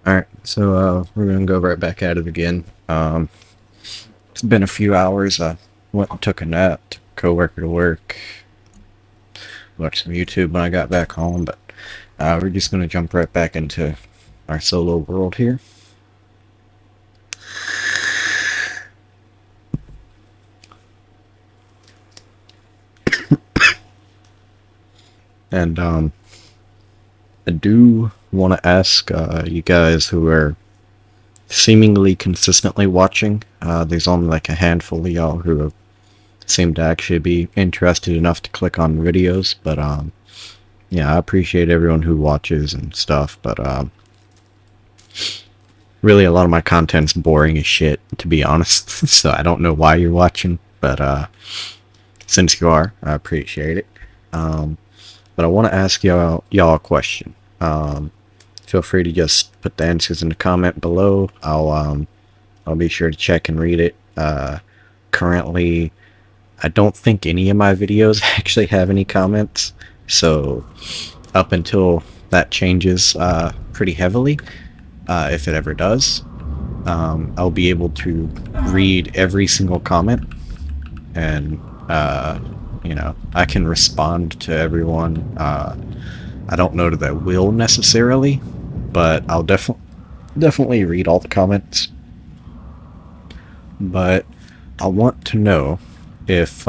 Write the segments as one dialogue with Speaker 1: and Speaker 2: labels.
Speaker 1: Alright, so we're gonna go right back at it again. It's been a few hours. I went and took a nap, took a coworker to work, watched some YouTube when I got back home, but we're just gonna jump right back into our solo world here. And I do want to ask you guys who are seemingly consistently watching. There's only like a handful of y'all who seem to actually be interested enough to click on videos, but yeah, I appreciate everyone who watches and stuff, but really a lot of my content's boring as shit, to be honest. So I don't know why you're watching, but since you are, I appreciate it. But I want to ask y'all a question. Feel free to just put the answers in the comment below. I'll be sure to check and read it. Currently, I don't think any of my videos actually have any comments, so up until that changes pretty heavily, if it ever does, I'll be able to read every single comment, and I can respond to everyone. I don't know that I will necessarily, but I'll definitely read all the comments. But I want to know if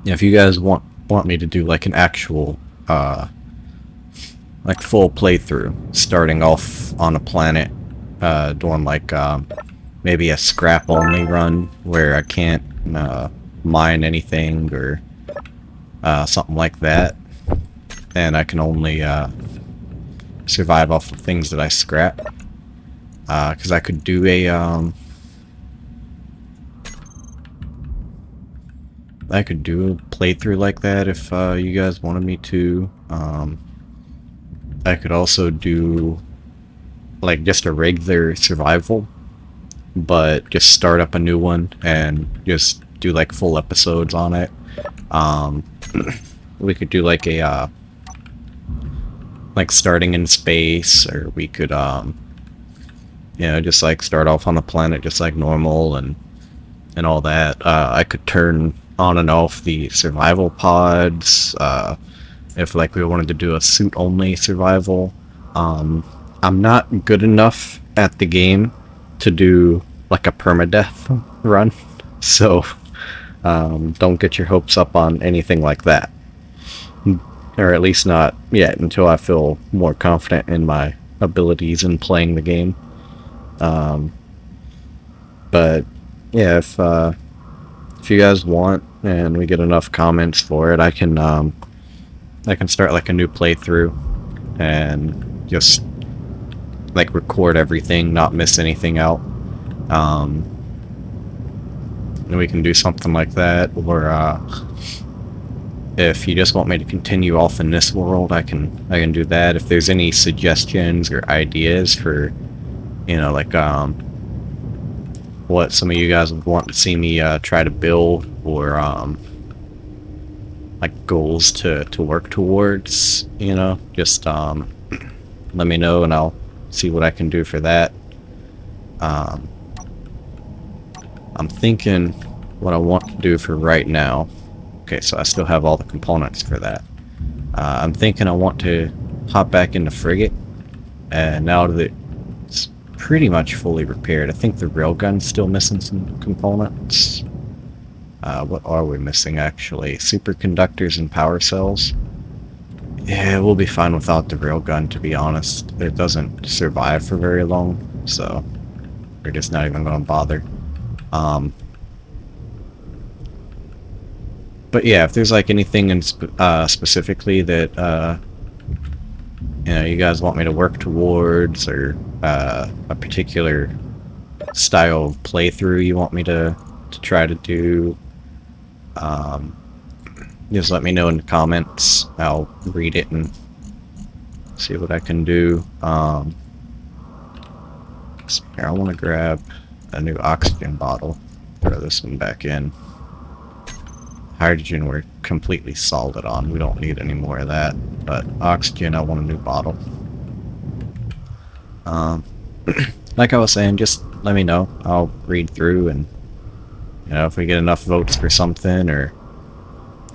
Speaker 1: if you guys want me to do like an actual like full playthrough, starting off on a planet, doing like maybe a scrap only run where I can't mine anything or something like that, and I can only survive off of things that I scrap. Because I could do a playthrough like that if you guys wanted me to. I could also do like just a regular survival, but just start up a new one and just do like full episodes on it. We could do like a like starting in space, or we could just like start off on the planet just like normal and all that. I could turn on and off the survival pods if like we wanted to do a suit only survival. I'm not good enough at the game to do like a permadeath run, so don't get your hopes up on anything like that, or at least not yet until I feel more confident in my abilities in playing the game. But yeah, if you guys want and we get enough comments for it, I can start like a new playthrough and just like record everything, not miss anything out. And we can do something like that, or if you just want me to continue off in this world, I can do that. If there's any suggestions or ideas for, like what some of you guys would want to see me try to build, or like goals to work towards, just let me know and I'll see what I can do for that. I'm thinking what I want to do for right now. Okay, so I still have all the components for that. I'm thinking I want to hop back into frigate, and now that it's pretty much fully repaired, I think the railgun's still missing some components. What are we missing actually? Superconductors and power cells. Yeah, we'll be fine without the railgun, to be honest. It doesn't survive for very long, so we're just not even going to bother. But yeah, if there's like anything in specifically that you guys want me to work towards, or a particular style of playthrough you want me to try to do, just let me know in the comments. I'll read it and see what I can do. Here, I want to grab a new oxygen bottle. Throw this one back in. Hydrogen we're completely solid on. We don't need any more of that. But oxygen, I want a new bottle. Um, like I was saying, just let me know. I'll read through, and if we get enough votes for something, or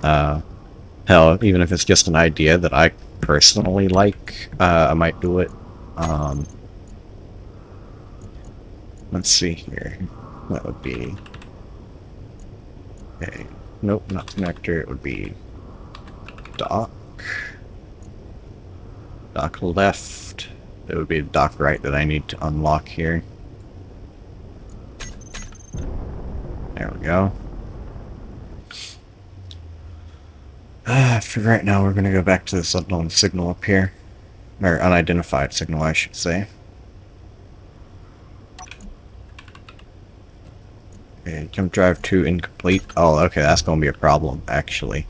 Speaker 1: hell, even if it's just an idea that I personally like, I might do it. Let's see here. That would be... Okay. Nope, not connector. It would be dock. Dock left. It would be dock right that I need to unlock here. There we go. For right now, we're going to go back to this unknown signal up here. Or unidentified signal, I should say. Okay, jump drive 2 incomplete. Oh, okay, that's going to be a problem, actually.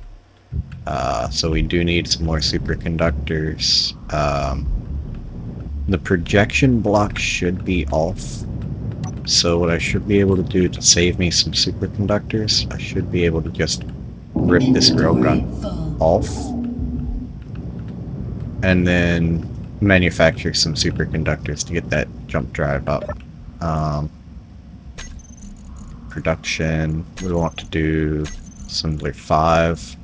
Speaker 1: So we do need some more superconductors. The projection block should be off. So what I should be able to do to save me some superconductors, I should be able to just rip this railgun off. And then manufacture some superconductors to get that jump drive up. Production, we want to do assembly 5.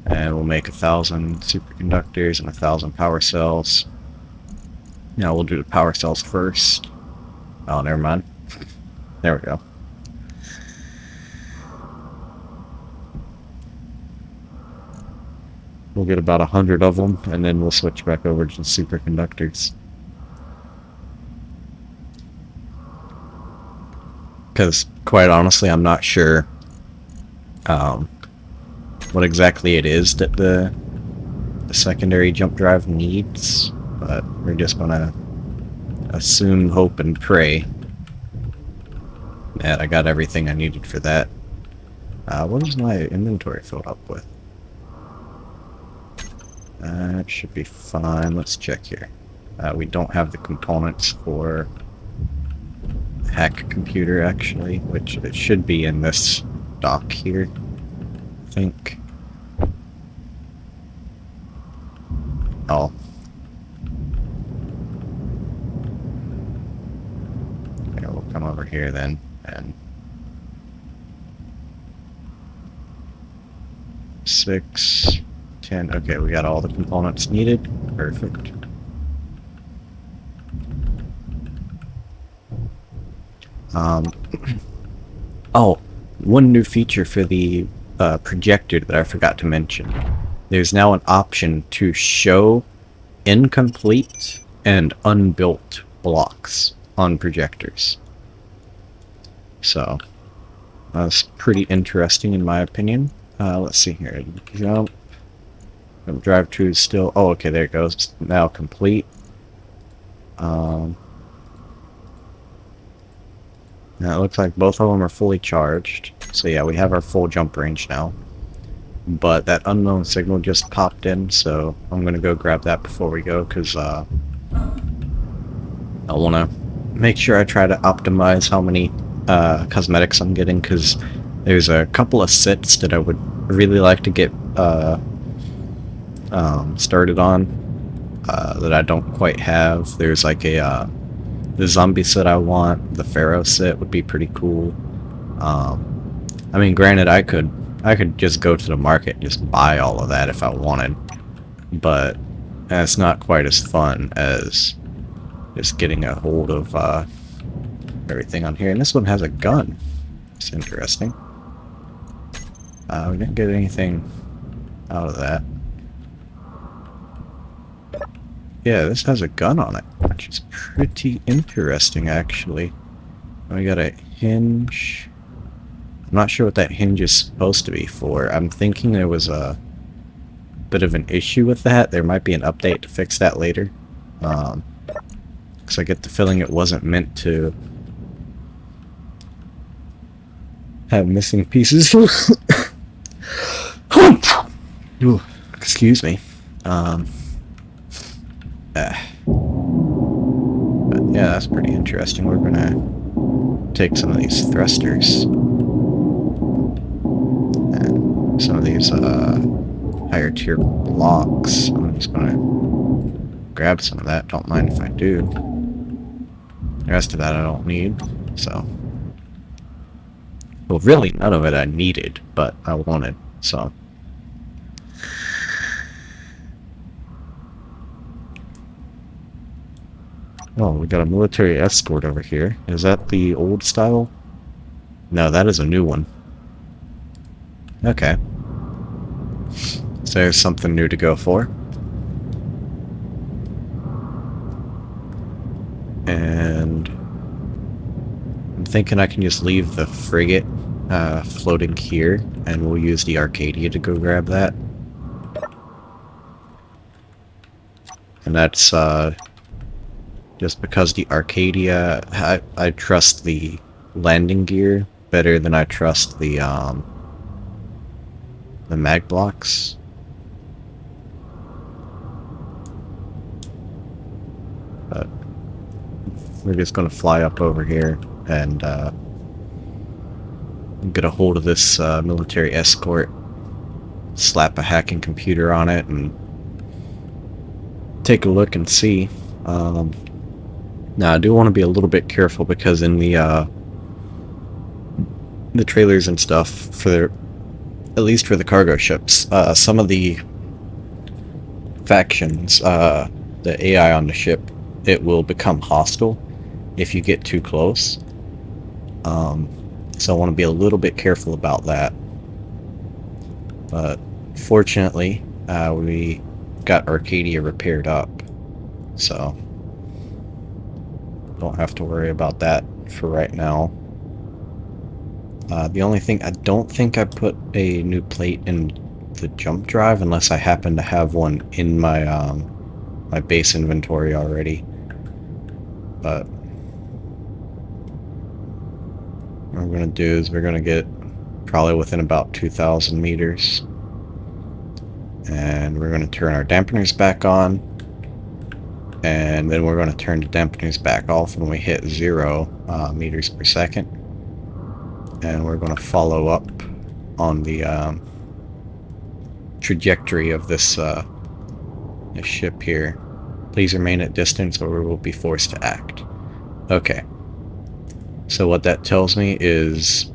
Speaker 1: And we'll make 1,000 superconductors and 1,000 power cells. Now we'll do the power cells first. Oh, never mind. There we go. We'll get about 100 of them, and then we'll switch back over to the superconductors. Because, quite honestly, I'm not sure what exactly it is that the secondary jump drive needs, but we're just gonna assume, hope, and pray that I got everything I needed for that. What is my inventory filled up with? It should be fine. Let's check here. We don't have the components for hack computer, actually, which it should be in this dock here, I think. Oh. Okay, we'll come over here then, and 6, 10. Okay, we got all the components needed. Perfect. Oh, one new feature for the projector that I forgot to mention. There's now an option to show incomplete and unbuilt blocks on projectors. So, that's pretty interesting in my opinion. Let's see here. Jump drive 2 is still... Oh, okay, there it goes. It's now complete. Now it looks like both of them are fully charged. So yeah, we have our full jump range now. But that unknown signal just popped in, so I'm gonna go grab that before we go, because I want to make sure I try to optimize how many cosmetics I'm getting, because there's a couple of sets that I would really like to get started on that I don't quite have. There's like the zombie set I want. The Pharaoh set would be pretty cool. I mean, granted, I could just go to the market and just buy all of that if I wanted, but it's not quite as fun as just getting a hold of everything on here. And this one has a gun. It's interesting. We didn't get anything out of that. Yeah, this has a gun on it, which is pretty interesting, actually. We got a hinge. I'm not sure what that hinge is supposed to be for. I'm thinking there was a bit of an issue with that. There might be an update to fix that later. Because I get the feeling it wasn't meant to have missing pieces. Ooh, excuse me. But yeah, that's pretty interesting. We're gonna take some of these thrusters and some of these higher tier blocks. I'm just gonna grab some of that. Don't mind if I do. The rest of that I don't need, so... Well, really, none of it I needed, but I wanted, so... Oh, we got a military escort over here. Is that the old style? No, that is a new one. Okay. So there's something new to go for. And... I'm thinking I can just leave the frigate floating here, and we'll use the Arcadia to go grab that. And that's just because the Arcadia, I trust the landing gear better than I trust the mag blocks. But we're just gonna fly up over here and get a hold of this military escort, slap a hacking computer on it, and take a look and see. Now, I do want to be a little bit careful because in the trailers and stuff, for at least for the cargo ships, some of the factions, the AI on the ship, it will become hostile if you get too close. So I want to be a little bit careful about that. But fortunately, we got Arcadia repaired up, so don't have to worry about that for right now. The only thing, I don't think I put a new plate in the jump drive unless I happen to have one in my my base inventory already. But what we're going to do is we're going to get probably within about 2,000 meters. And we're going to turn our dampeners back on. And then we're going to turn the dampeners back off when we hit 0 meters per second. And we're going to follow up on the trajectory of this ship here. Please remain at distance or we will be forced to act. Okay. So what that tells me is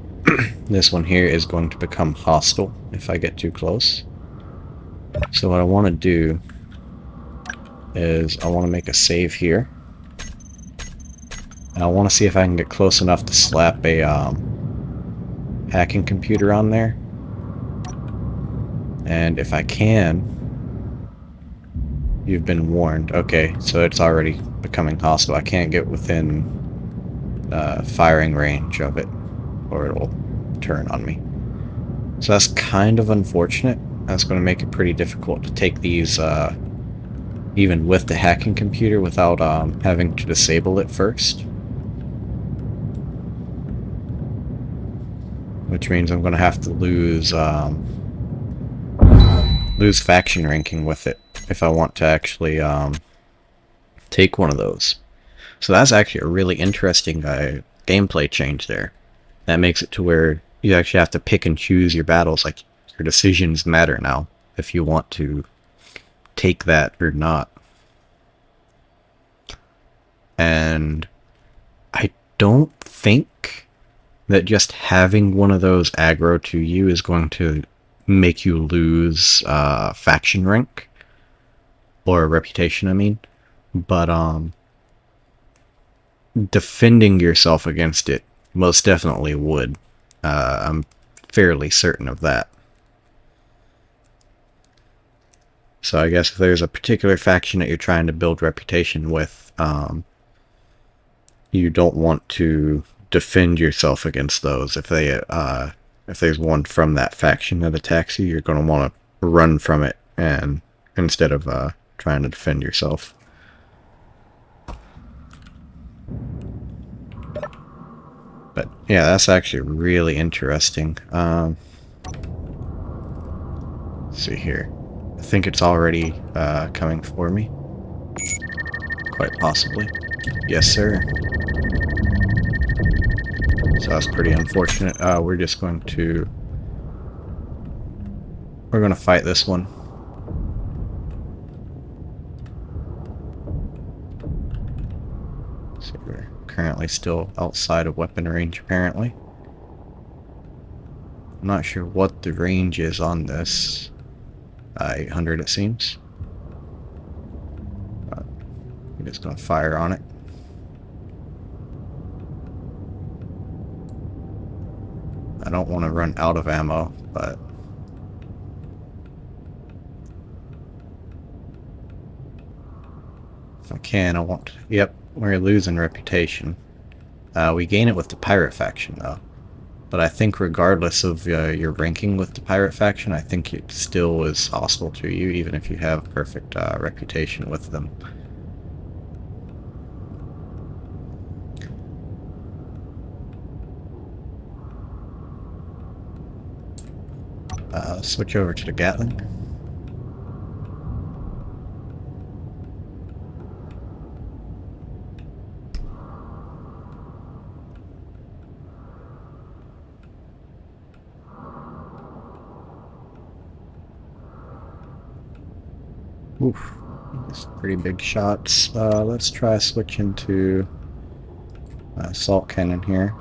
Speaker 1: this one here is going to become hostile if I get too close. So what I want to do is I want to make a save here. And I want to see if I can get close enough to slap a hacking computer on there. And if I can, you've been warned. Okay, so it's already becoming hostile. I can't get within firing range of it, or it'll turn on me. So that's kind of unfortunate. That's going to make it pretty difficult to take these, even with the hacking computer, without having to disable it first. Which means I'm going to have to lose faction ranking with it if I want to actually take one of those. So that's actually a really interesting gameplay change there. That makes it to where you actually have to pick and choose your battles. Like, your decisions matter now if you want to take that or not. And I don't think that just having one of those aggro to you is going to make you lose faction rank or reputation, I mean. But defending yourself against it most definitely would. I'm fairly certain of that. So I guess if there's a particular faction that you're trying to build reputation with, you don't want to defend yourself against those. If there's one from that faction that attacks you, you're going to want to run from it, and instead of trying to defend yourself. But yeah, that's actually really interesting. Let's see here. I think it's already coming for me. Quite possibly. Yes, sir. So that's pretty unfortunate. We're just going to... We're going to fight this one. So we're currently still outside of weapon range, apparently. I'm not sure what the range is on this. 800 it seems. I'm just gonna fire on it. I don't want to run out of ammo, but if I can, I want to. Yep, we're losing reputation. We gain it with the pirate faction, though. But I think regardless of your ranking with the pirate faction, I think it still is hostile to you, even if you have perfect reputation with them. Switch over to the Gatling. Oof, these pretty big shots. Let's try switching to assault cannon here.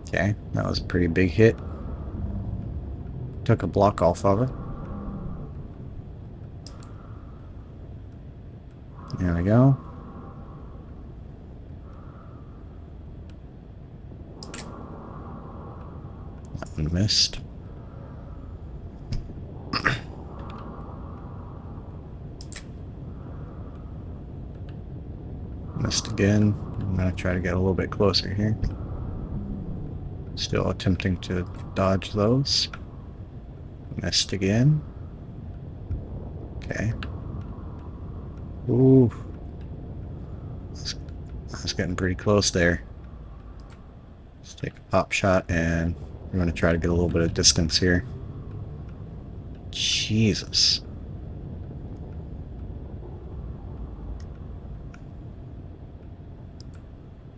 Speaker 1: Okay, that was a pretty big hit. Took a block off of her. There we go. That one missed. Missed again. I'm gonna try to get a little bit closer here. Still attempting to dodge those. Missed again. Okay. Ooh. I was getting pretty close there. Let's take a pop shot and we're gonna try to get a little bit of distance here. Jesus.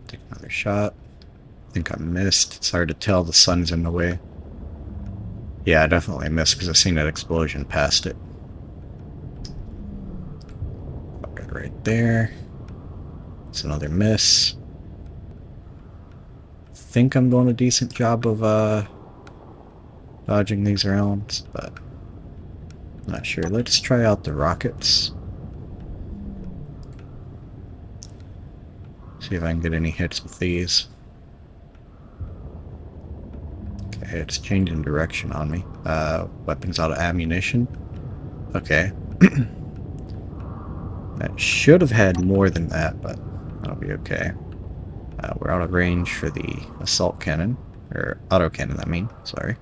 Speaker 1: Take another shot. I think I missed. It's hard to tell, the sun's in the way. Yeah, I definitely missed because I've seen that explosion past it. Fuck it right there. It's another miss. I think I'm doing a decent job of dodging these rounds, but not sure. Let's try out the rockets. See if I can get any hits with these. Okay, it's changing direction on me. Weapons out of ammunition. Okay. That should have had more than that, but that'll be okay. We're out of range for the assault cannon. Or autocannon, I mean. Sorry.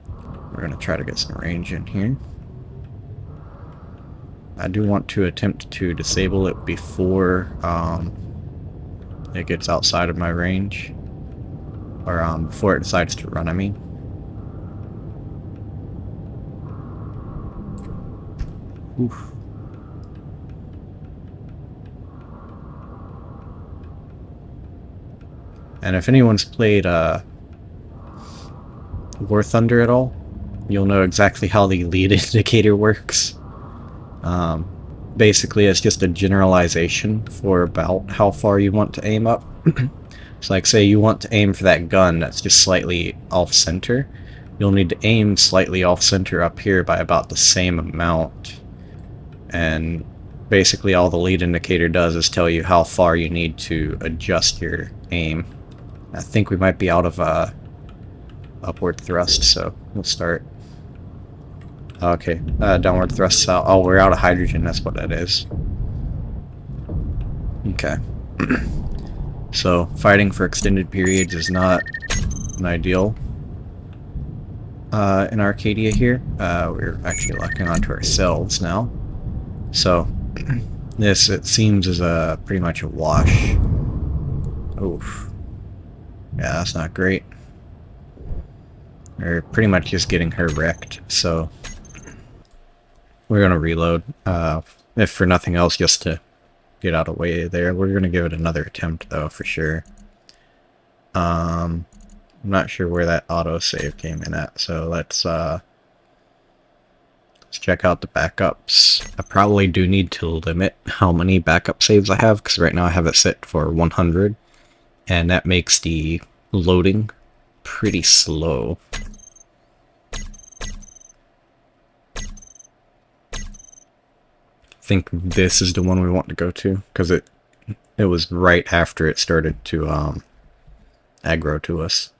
Speaker 1: We're going to try to get some range in here. I do want to attempt to disable it before it gets outside of my range. Or before it decides to run, I mean. Oof. And if anyone's played War Thunder at all, you'll know exactly how the lead indicator works. Basically, it's just a generalization for about how far you want to aim up. So like, say you want to aim for that gun that's just slightly off-center, you'll need to aim slightly off-center up here by about the same amount. And basically all the lead indicator does is tell you how far you need to adjust your aim. I think we might be out of upward thrust, so we'll start. Okay, downward thrust out. Oh, we're out of hydrogen, that's what that is. Okay. So, fighting for extended periods is not an ideal in Arcadia here. We're actually locking onto ourselves now. So, this, it seems, is pretty much a wash. Oof. Yeah, that's not great. We're pretty much just getting her wrecked, so we're gonna reload. If for nothing else, just to get out of the way there. We're gonna give it another attempt, though, for sure. I'm not sure where that autosave came in at, so let's Let's check out the backups. I probably do need to limit how many backup saves I have, because right now I have it set for 100, and that makes the loading pretty slow. I think this is the one we want to go to, because it was right after it started to aggro to us.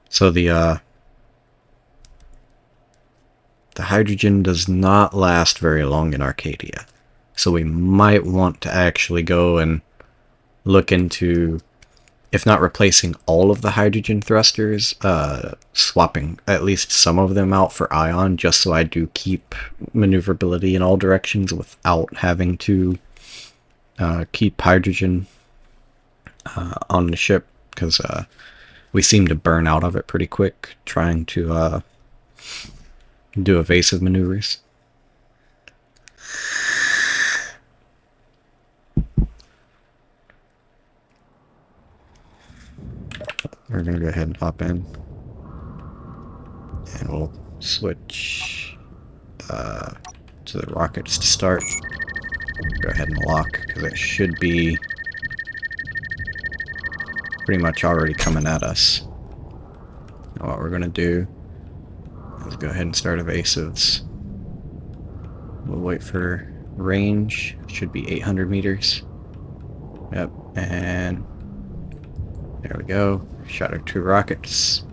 Speaker 1: So the hydrogen does not last very long in Arcadia. So we might want to actually go and look into, if not replacing all of the hydrogen thrusters, swapping at least some of them out for ion, just so I do keep maneuverability in all directions without having to keep hydrogen on the ship, because we seem to burn out of it pretty quick trying to do evasive maneuvers. We're gonna go ahead and hop in, and we'll switch to the rockets to start. Go ahead and lock, because it should be pretty much already coming at us. And what we're gonna do is go ahead and start evasives. We'll wait for range. It should be 800 meters. Yep, and there we go. Shot our 2 rockets.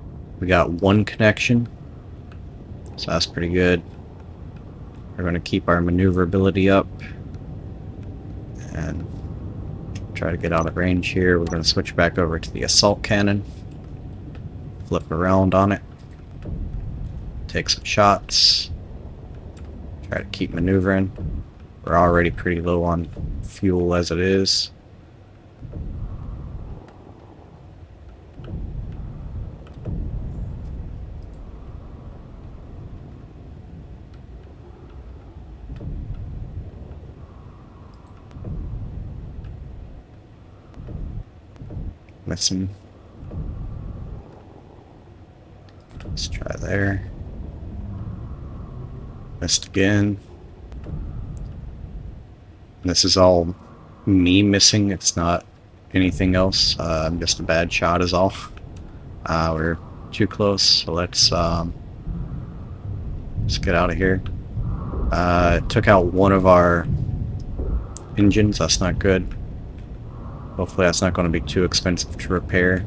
Speaker 1: We got 1 connection, so that's pretty good. We're going to keep our maneuverability up and try to get out of range here. We're going to switch back over to the assault cannon. Flip around on it. Take some shots. Try to keep maneuvering. We're already pretty low on fuel as it is. Missing. Let's try there. Missed again. This is all me missing. It's not anything else. I'm just a bad shot is all. We're too close, so let's get out of here. It took out one of our engines. That's not good. Hopefully that's not going to be too expensive to repair.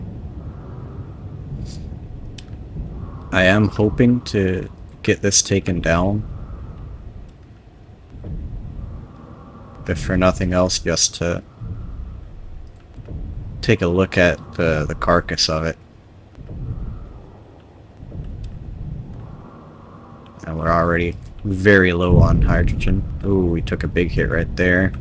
Speaker 1: I am hoping to get this taken down. If for nothing else, just to take a look at the carcass of it. And we're already very low on hydrogen. Ooh, we took a big hit right there.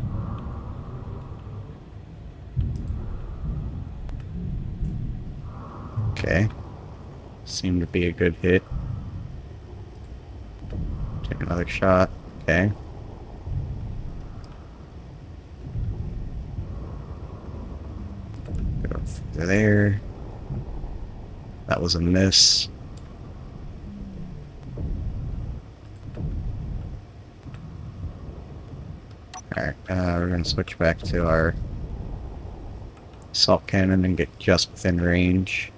Speaker 1: Okay. Seemed to be a good hit. Take another shot. Okay. Go through there. That was a miss. Alright, we're going to switch back to our assault cannon and get just within range.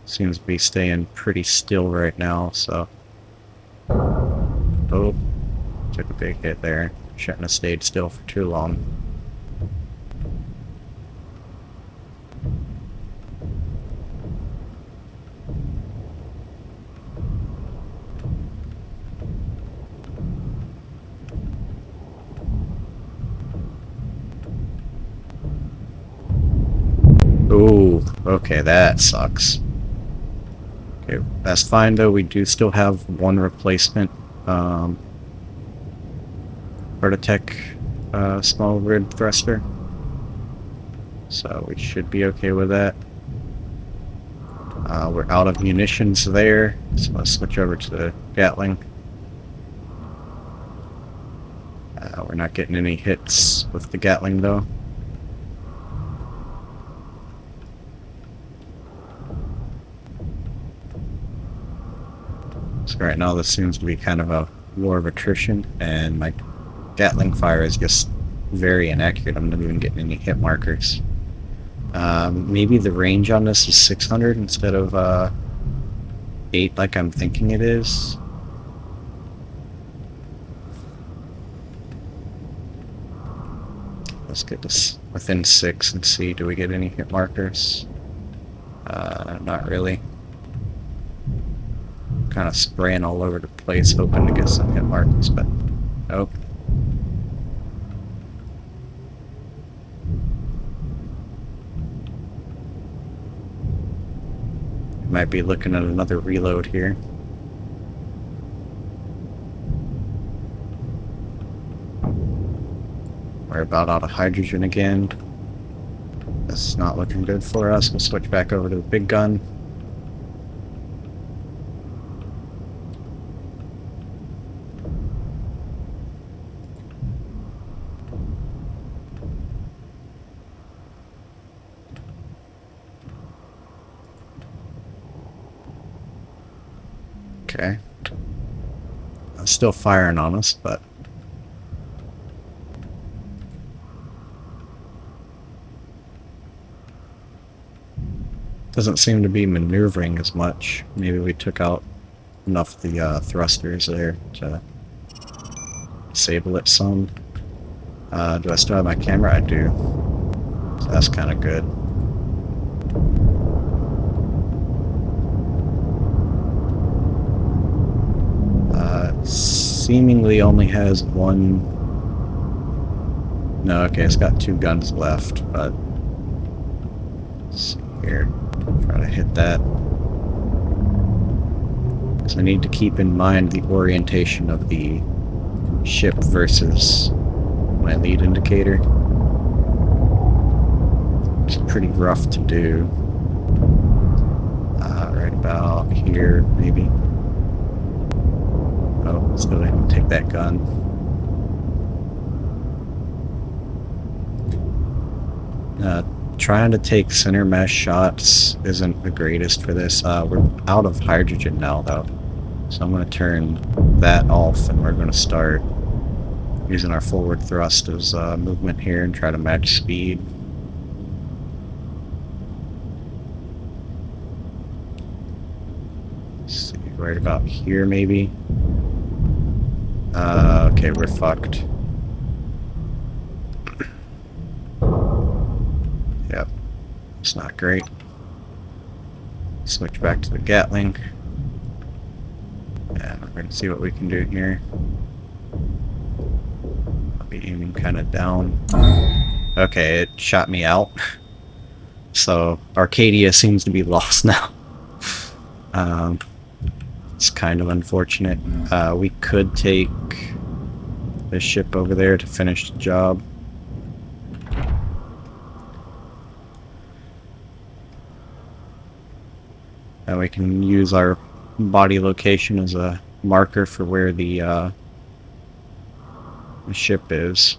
Speaker 1: Seems to be staying pretty still right now, so... Oh, took a big hit there. Shouldn't have stayed still for too long. Ooh, okay, that sucks. Okay, that's fine though. We do still have 1 replacement Vertitech small grid thruster, so we should be okay with that. We're out of munitions there, so let's switch over to the Gatling. We're not getting any hits with the Gatling though. So right now this seems to be kind of a war of attrition, and my Gatling fire is just very inaccurate. I'm not even getting any hit markers. Maybe the range on this is 600 instead of 8 like I'm thinking it is. Let's get this within 6 and see, do we get any hit markers? Not really. Kind of spraying all over the place, hoping to get some hit markers, but nope. Might be looking at another reload here. We're about out of hydrogen again. This is not looking good for us. We'll switch back over to the big gun. Okay. Still firing on us, but doesn't seem to be maneuvering as much. Maybe we took out enough of the thrusters there to disable it some. Do I still have my camera? I do. So that's kind of good. Seemingly only has one. No, okay, it's got 2 guns left, but let's see here. Try to hit that. Because I need to keep in mind the orientation of the ship versus my lead indicator. It's pretty rough to do. Right about here, maybe. Oh, let's go ahead and take that gun. Trying to take center mesh shots isn't the greatest for this. We're out of hydrogen now, though. So I'm going to turn that off, and we're going to start using our forward thrust as movement here and try to match speed. Let's see, right about here, maybe. Okay, we're fucked. Yep, it's not great. Switch back to the Gatling. And we're gonna see what we can do here. I'll be aiming kind of down. Okay, it shot me out. So Arcadia seems to be lost now. It's kind of unfortunate. We could take this ship over there to finish the job. And we can use our body location as a marker for where the ship is.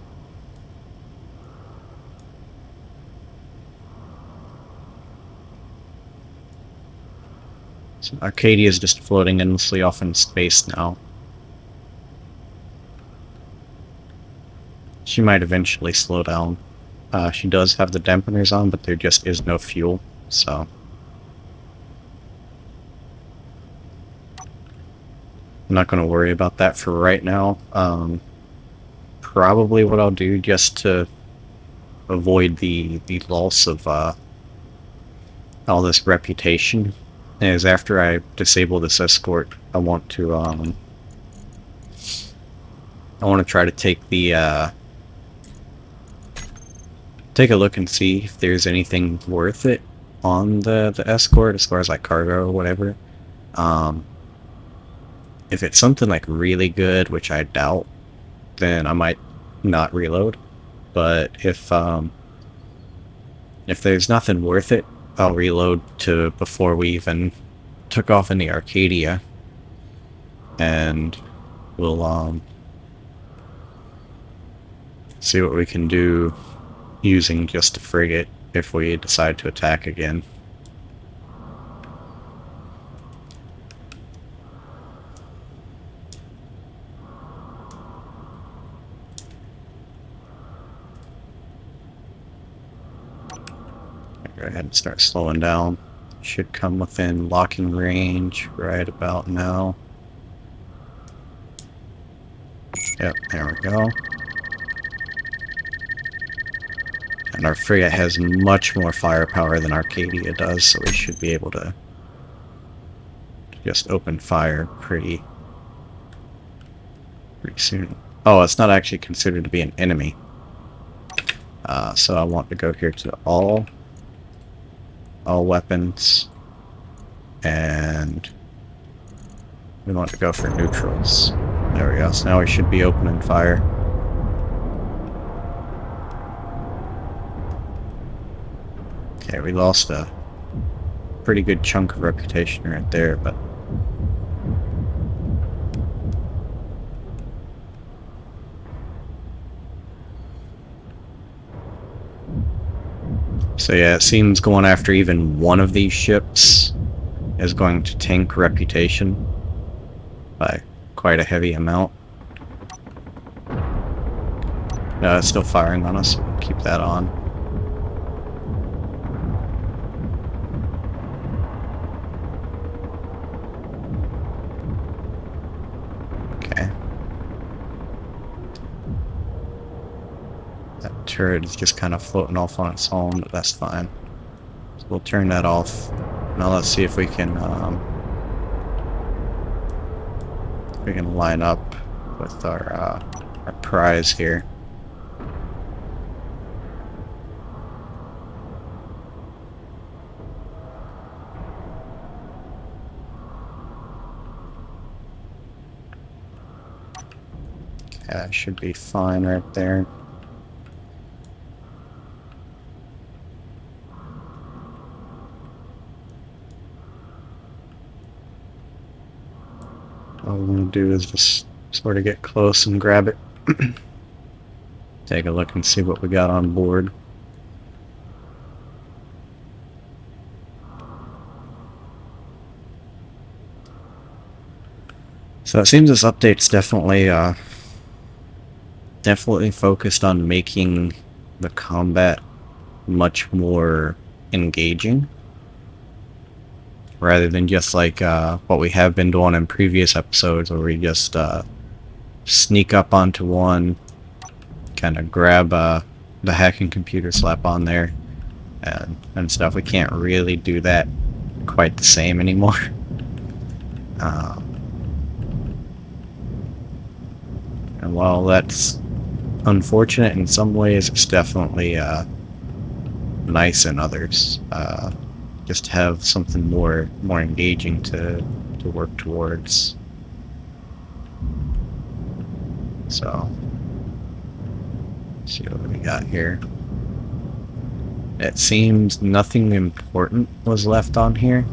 Speaker 1: So Arcadia is just floating endlessly off in space now. She might eventually slow down. She does have the dampeners on, but there just is no fuel, so... I'm not going to worry about that for right now. Probably what I'll do, just to avoid the loss of all this reputation, is after I disable this escort, I want to try to take the take a look and see if there's anything worth it on the escort as far as like cargo or whatever. If it's something like really good, which I doubt, then I might not reload. But if there's nothing worth it, I'll reload to before we even took off in the Arcadia, and we'll See what we can do using just a frigate if we decide to attack again. Go ahead and start slowing down. Should come within locking range right about now. Yep, there we go. And our frigate has much more firepower than Arcadia does, so we should be able to just open fire pretty soon. Oh, it's not actually considered to be an enemy. So I want to go here to all weapons, and we want to go for neutrals. There we go. So now we should be opening fire. Okay, we lost a pretty good chunk of reputation right there, but so yeah, it seems going after even one of these ships is going to tank reputation by quite a heavy amount. No, it's still firing on us, so we'll keep that on. Okay. That turret is just kind of floating off on its own, but that's fine. So we'll turn that off. Now let's see if we can line up with our prize here. That should be fine right there. All we're going to do is just sort of get close and grab it. Take a look and see what we got on board. So it seems this update's definitely focused on making the combat much more engaging, rather than just like what we have been doing in previous episodes, where we just sneak up onto one, kind of grab the hacking computer, slap on there, and stuff. We can't really do that quite the same anymore. And while that's unfortunate in some ways, it's definitely nice in others. Just to have something more engaging to work towards. So, let's see what we got here. It seems nothing important was left on here,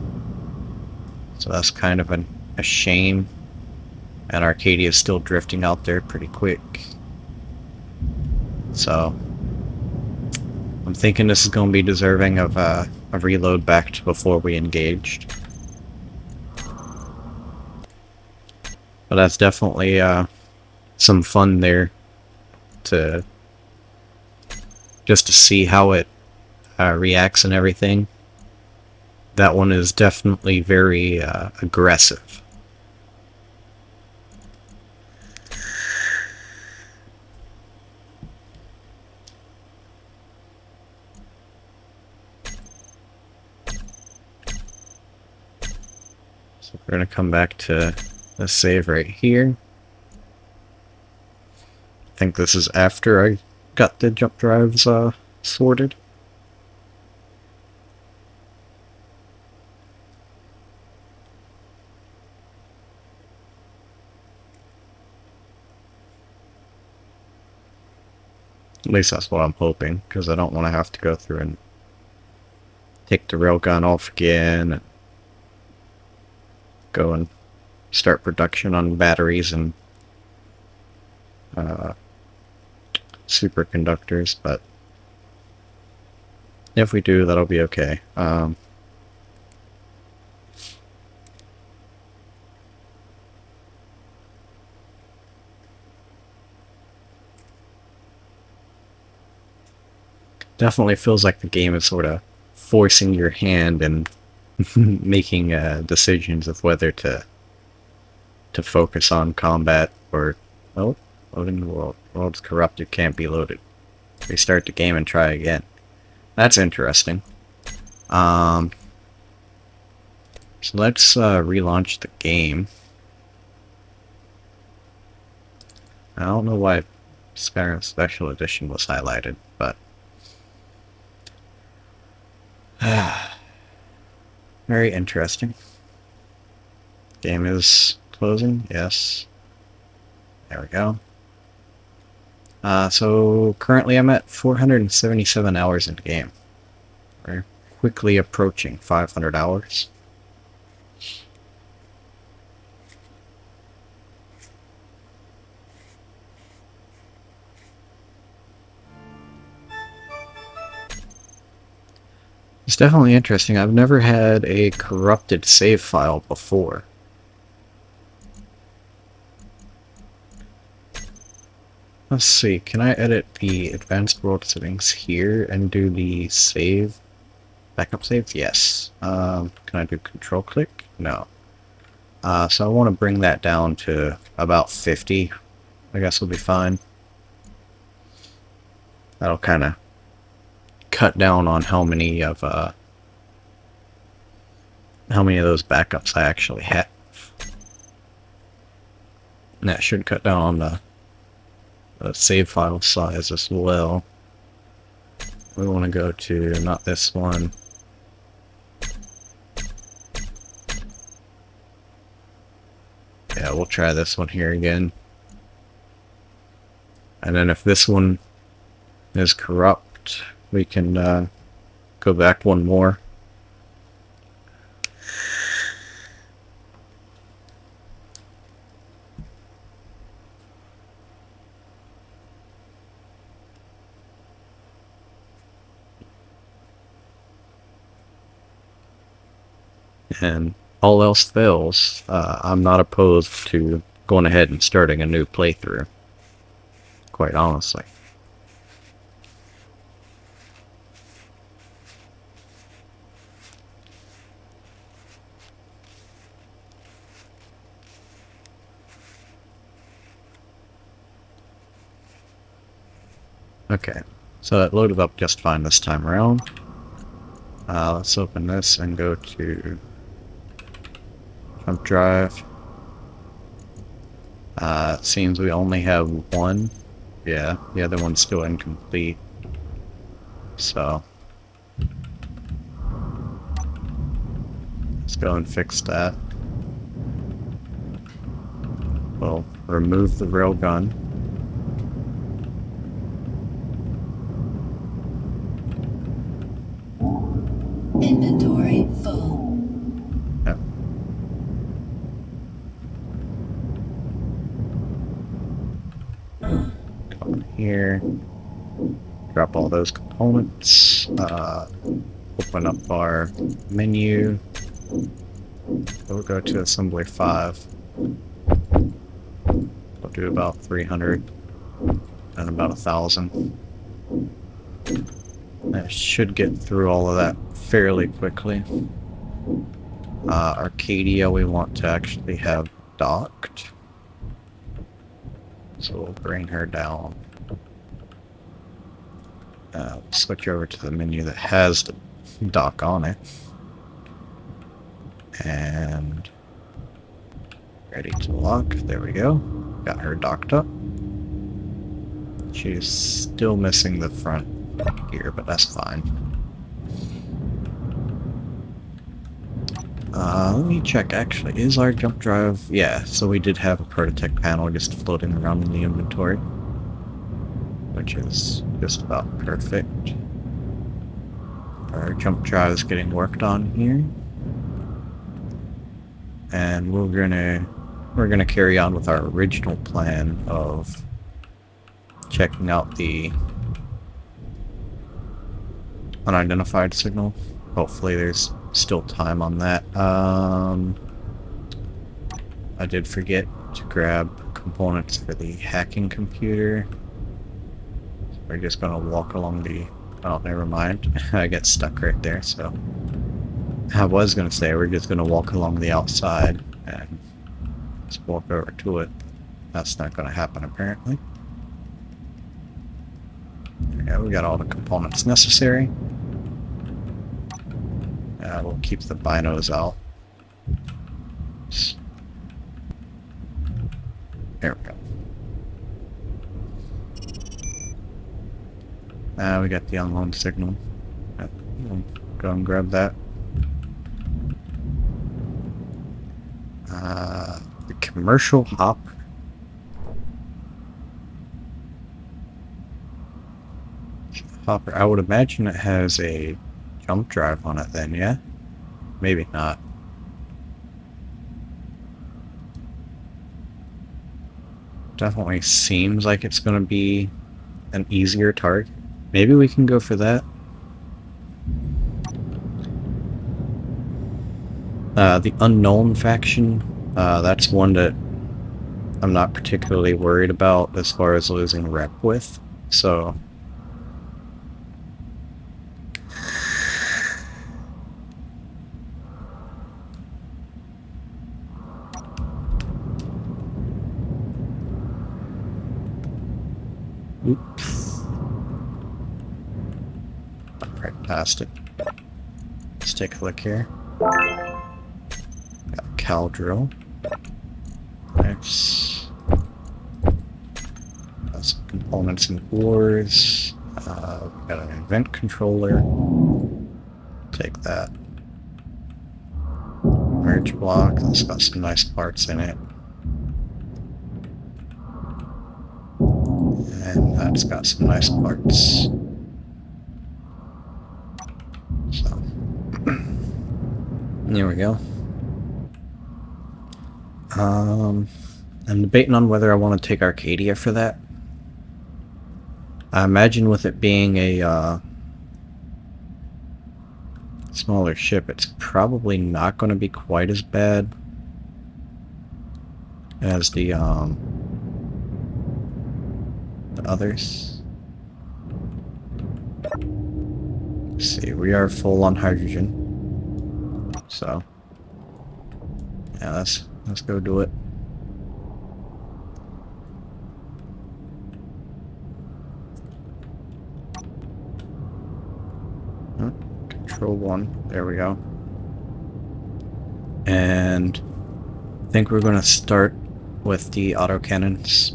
Speaker 1: so that's kind of a shame. And Arcadia is still drifting out there pretty quick. So I'm thinking this is going to be deserving of a reload back to before we engaged. But that's definitely some fun there to just to see how it reacts and everything. That one is definitely very aggressive. So we're going to come back to the save right here. I think this is after I got the jump drives sorted. At least that's what I'm hoping, because I don't want to have to go through and take the railgun off again and go and start production on batteries and superconductors, but if we do, that'll be okay. Definitely feels like the game is sort of forcing your hand and making decisions of whether to focus on combat or, oh, loading the world. World's corrupted, can't be loaded. Restart the game and try again. That's interesting. So let's relaunch the game. I don't know why Skyrim Special Edition was highlighted, but very interesting. Game is closing, yes. There we go. So currently I'm at 477 hours in the game. We're quickly approaching 500 hours. It's definitely interesting. I've never had a corrupted save file before. Let's see, can I edit the advanced world settings here and do the save? Backup save? Yes. Can I do control click? No. So I want to bring that down to about 50. I guess we'll be fine. That'll kind of cut down on how many of those backups I actually have. And that should cut down on the save file size as well. We want to go to not this one. Yeah, we'll try this one here again. And then if this one is corrupt, we can go back one more. And all else fails, I'm not opposed to going ahead and starting a new playthrough, quite honestly. Okay, so it loaded up just fine this time around. Let's open this and go to jump drive. It seems we only have one. Yeah, the other one's still incomplete. So let's go and fix that. We'll remove the railgun.
Speaker 2: Inventory full.
Speaker 1: Yep. Come here. Drop all those components. Open up our menu. We'll go to assembly 5. We'll do about 300 and about 1,000. I should get through all of that fairly quickly. Arcadia we want to actually have docked. So we'll bring her down. Switch over to the menu that has the dock on it. And ready to lock. There we go. Got her docked up. She's still missing the front gear, but that's fine. Let me check, actually. Is our jump drive... Yeah, so we did have a Prototech panel just floating around in the inventory, which is just about perfect. Our jump drive is getting worked on here. And we're gonna carry on with our original plan of checking out the unidentified signal. Hopefully there's still time on that. I did forget to grab components for the hacking computer. We're just gonna walk along the... Oh, never mind. I get stuck right there, so... I was gonna say we're just gonna walk along the outside and just walk over to it. That's not gonna happen, apparently. Yeah, we got all the components necessary. We'll keep the binos out. There we go. We got the unknown signal. We'll go and grab that. The commercial hopper. I would imagine it has a jump drive on it then, yeah? Maybe not. Definitely seems like it's going to be an easier target. Maybe we can go for that. The unknown faction, that's one that I'm not particularly worried about as far as losing rep with, so... Oops. Right past it. Let's take a look here. Got a cow drill. Nice. Got some components and ores. Got an event controller. Take that. Merge block. That's got some nice parts in it. And that's got some nice parts. So, there we go. I'm debating on whether I want to take Arcadia for that. I imagine with it being a smaller ship, it's probably not going to be quite as bad as the others. Let's see, we are full on hydrogen, so yeah, let's go do it. Control 1, there we go. And I think we're gonna start with the autocannons.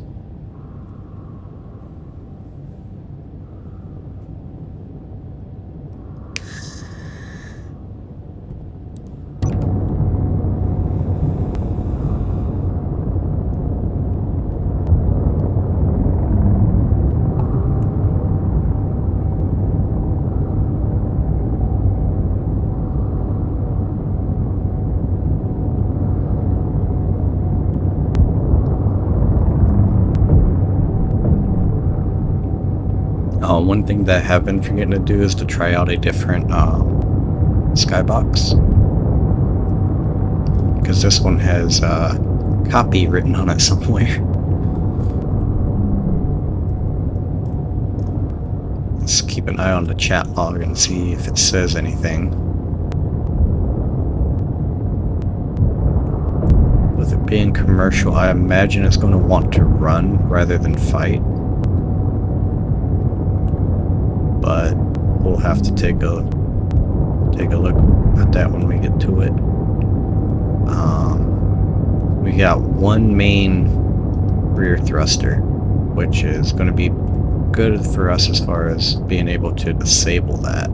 Speaker 1: One thing that I have been forgetting to do is to try out a different skybox, because this one has copy written on it somewhere. Let's keep an eye on the chat log and see if it says anything. With it being commercial, I imagine it's going to want to run rather than fight. But we'll have to take a look at that when we get to it. We got one main rear thruster, which is going to be good for us as far as being able to disable that.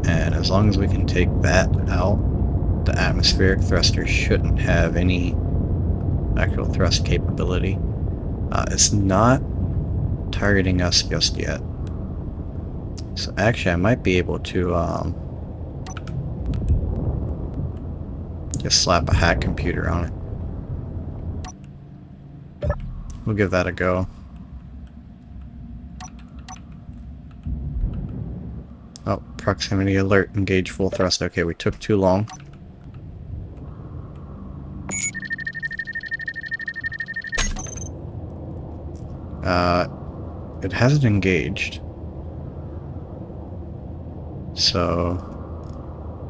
Speaker 1: And as long as we can take that out, the atmospheric thruster shouldn't have any actual thrust capability. It's not targeting us just yet. So actually I might be able to just slap a hack computer on it. we'll give that a go. Oh, proximity alert, engage full thrust. Okay, we took too long. It hasn't engaged. So,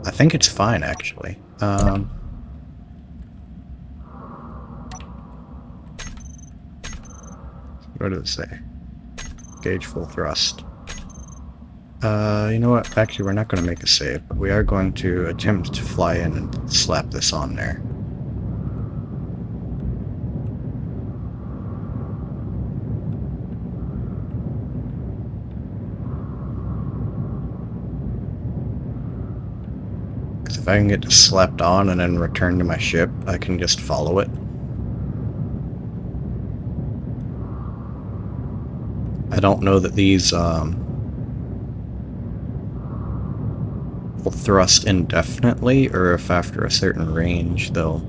Speaker 1: I think it's fine, actually. What does it say? Engage full thrust. You know what? Actually, we're not going to make a save, but we are going to attempt to fly in and slap this on there. Because if I can get this slapped on and then return to my ship, I can just follow it. I don't know that these, will thrust indefinitely, or if after a certain range they'll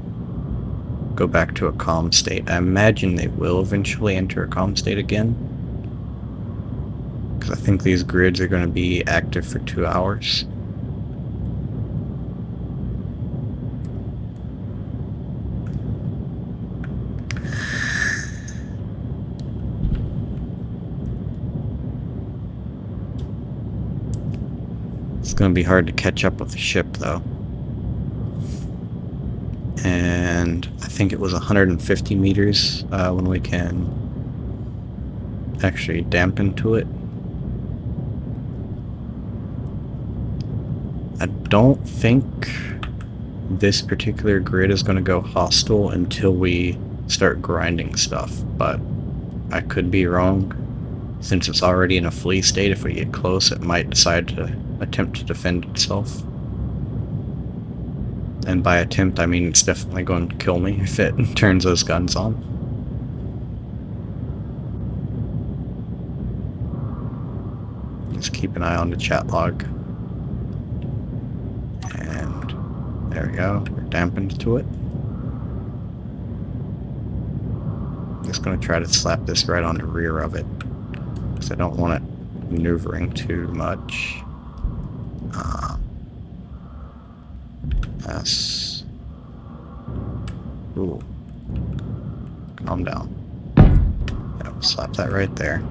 Speaker 1: go back to a calm state. I imagine they will eventually enter a calm state again, because I think these grids are going to be active for 2 hours. It's going to be hard to catch up with the ship, though. And I think it was 150 meters when we can actually dampen to it. I don't think this particular grid is going to go hostile until we start grinding stuff, but I could be wrong. Since it's already in a flee state, if we get close, it might decide to attempt to defend itself. And by attempt, I mean it's definitely going to kill me if it turns those guns on. Just keep an eye on the chat log. And there we go, we're dampened to it. Just going to try to slap this right on the rear of it, because I don't want it maneuvering too much. Yes. Ooh. Calm down. Yeah, we'll slap that right there.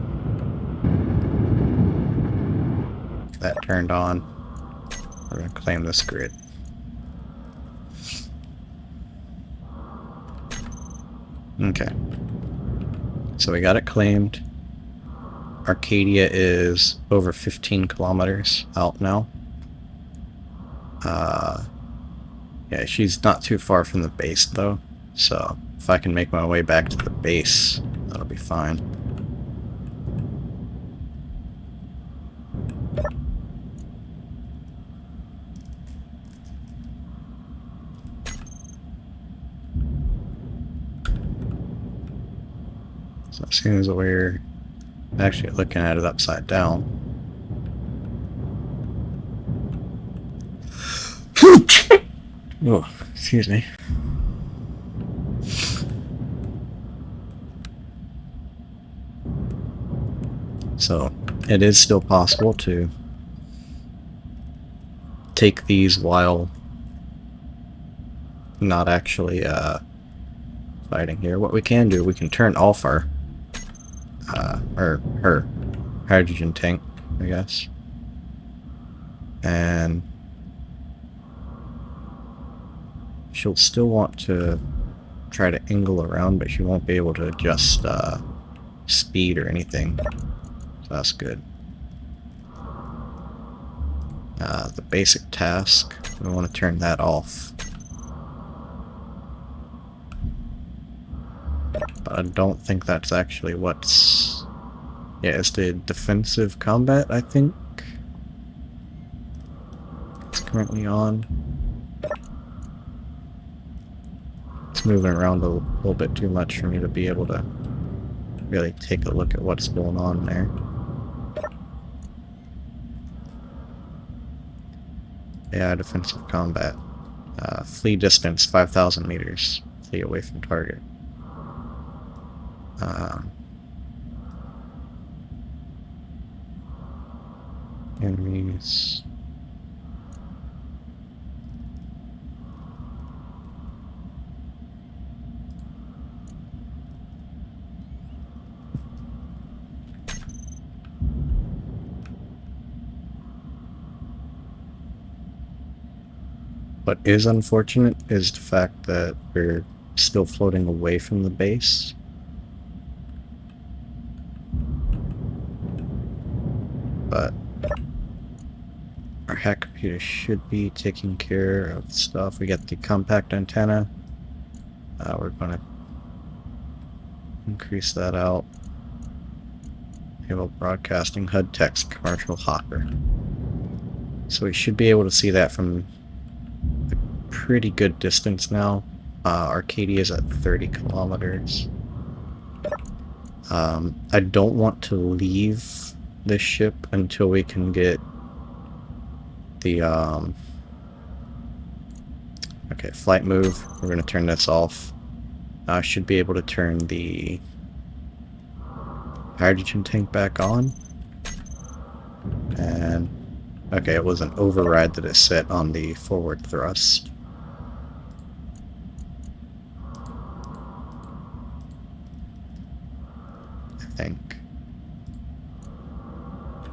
Speaker 1: That turned on. We're going to claim this grid. Okay. So we got it claimed. Arcadia is over 15 kilometers out now. Yeah, she's not too far from the base though, so if I can make my way back to the base, that'll be fine. So as soon as we're actually looking at it upside down, oh, excuse me. So it is still possible to take these while not actually fighting here. What we can do, we can turn off our or her hydrogen tank, I guess, and she'll still want to try to angle around, but she won't be able to adjust speed or anything, so that's good. The basic task, we want to turn that off, but I don't think that's actually what's... Yeah, it's the defensive combat, I think it's currently on. It's moving around a little bit too much for me to be able to really take a look at what's going on there. Yeah, defensive combat. Flee distance 5,000 meters. Flee away from target. Enemies. What is unfortunate is the fact that we're still floating away from the base. But our hack computer should be taking care of stuff. We got the compact antenna. We're going to increase that out. Cable broadcasting, HUD text, commercial hopper. So we should be able to see that from a pretty good distance now. Arcadia is at 30 kilometers. I don't want to leave this ship until we can get the okay, flight move. We're going to turn this off. I should be able to turn the hydrogen tank back on. And okay, it was an override that is set on the forward thrust. I think.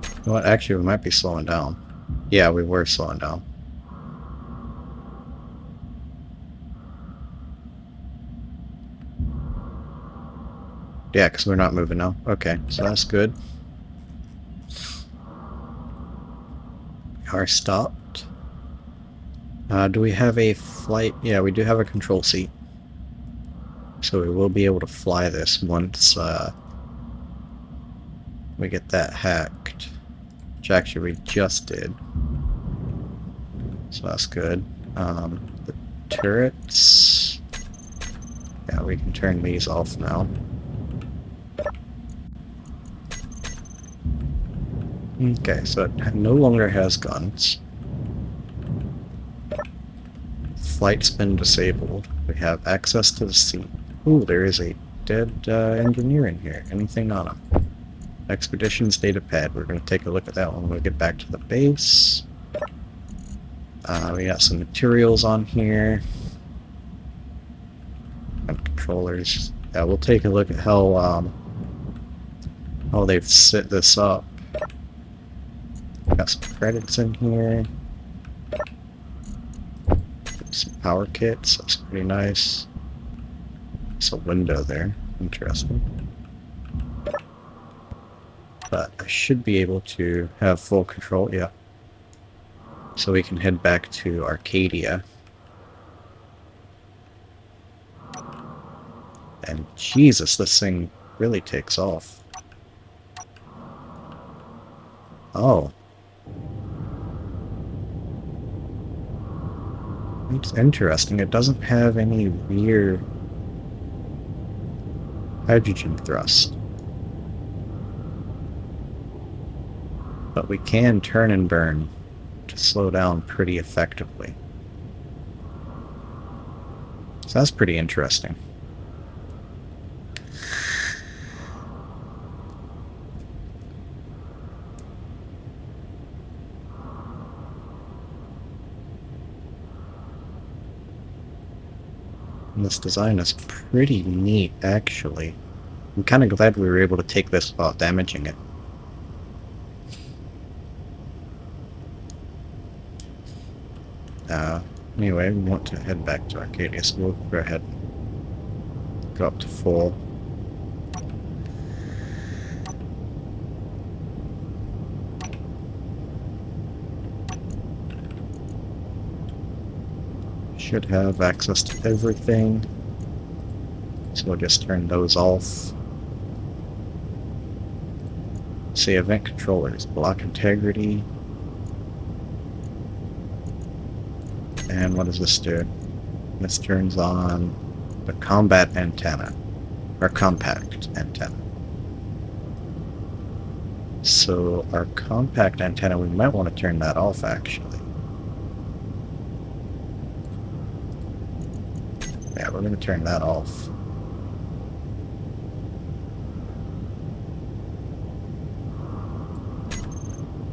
Speaker 1: You know what? Actually, we might be slowing down. Yeah, we were slowing down. Yeah, because we're not moving now. Okay, so that's good. We are stopped. Do we have a flight? Yeah, we do have a control seat. So we will be able to fly this once we get that hacked. Which actually we just did. So that's good. The turrets. Yeah, we can turn these off now. Okay, so it no longer has guns. Flight's been disabled. We have access to the seat. Ooh, there is a dead engineer in here. Anything on him? Expeditions data pad. We're going to take a look at that when we get back to the base. We got some materials on here. And controllers. Yeah, we'll take a look at how they've set this up. Got some credits in here. Some power kits. That's pretty nice. There's a window there. Interesting. But I should be able to have full control. Yeah. So we can head back to Arcadia. And Jesus, this thing really takes off. Oh. It's interesting. It doesn't have any rear hydrogen thrust. But we can turn and burn to slow down pretty effectively. So that's pretty interesting. And this design is pretty neat, actually. I'm kind of glad we were able to take this without damaging it. Anyway, we want to head back to Arcadia, so we'll go ahead and go up to full. Should have access to everything. So we'll just turn those off. See, event controllers, block integrity. And what does this do? This turns on the combat antenna, or compact antenna. So our compact antenna, we might want to turn that off actually. Yeah, we're going to turn that off.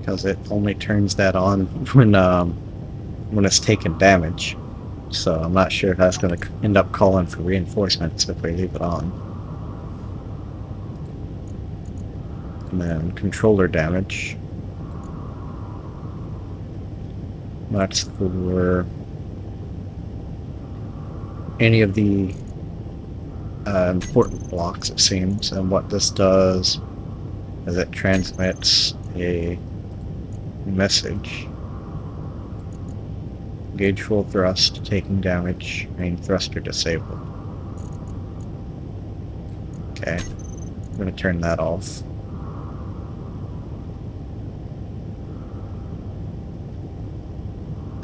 Speaker 1: because it only turns that on when it's taking damage. So I'm not sure if that's going to end up calling for reinforcements if we leave it on. And then controller damage. That's for any of the important blocks, it seems. And what this does is it transmits a message. Gauge full thrust, taking damage, main thruster disabled. Okay, I'm going to turn that off.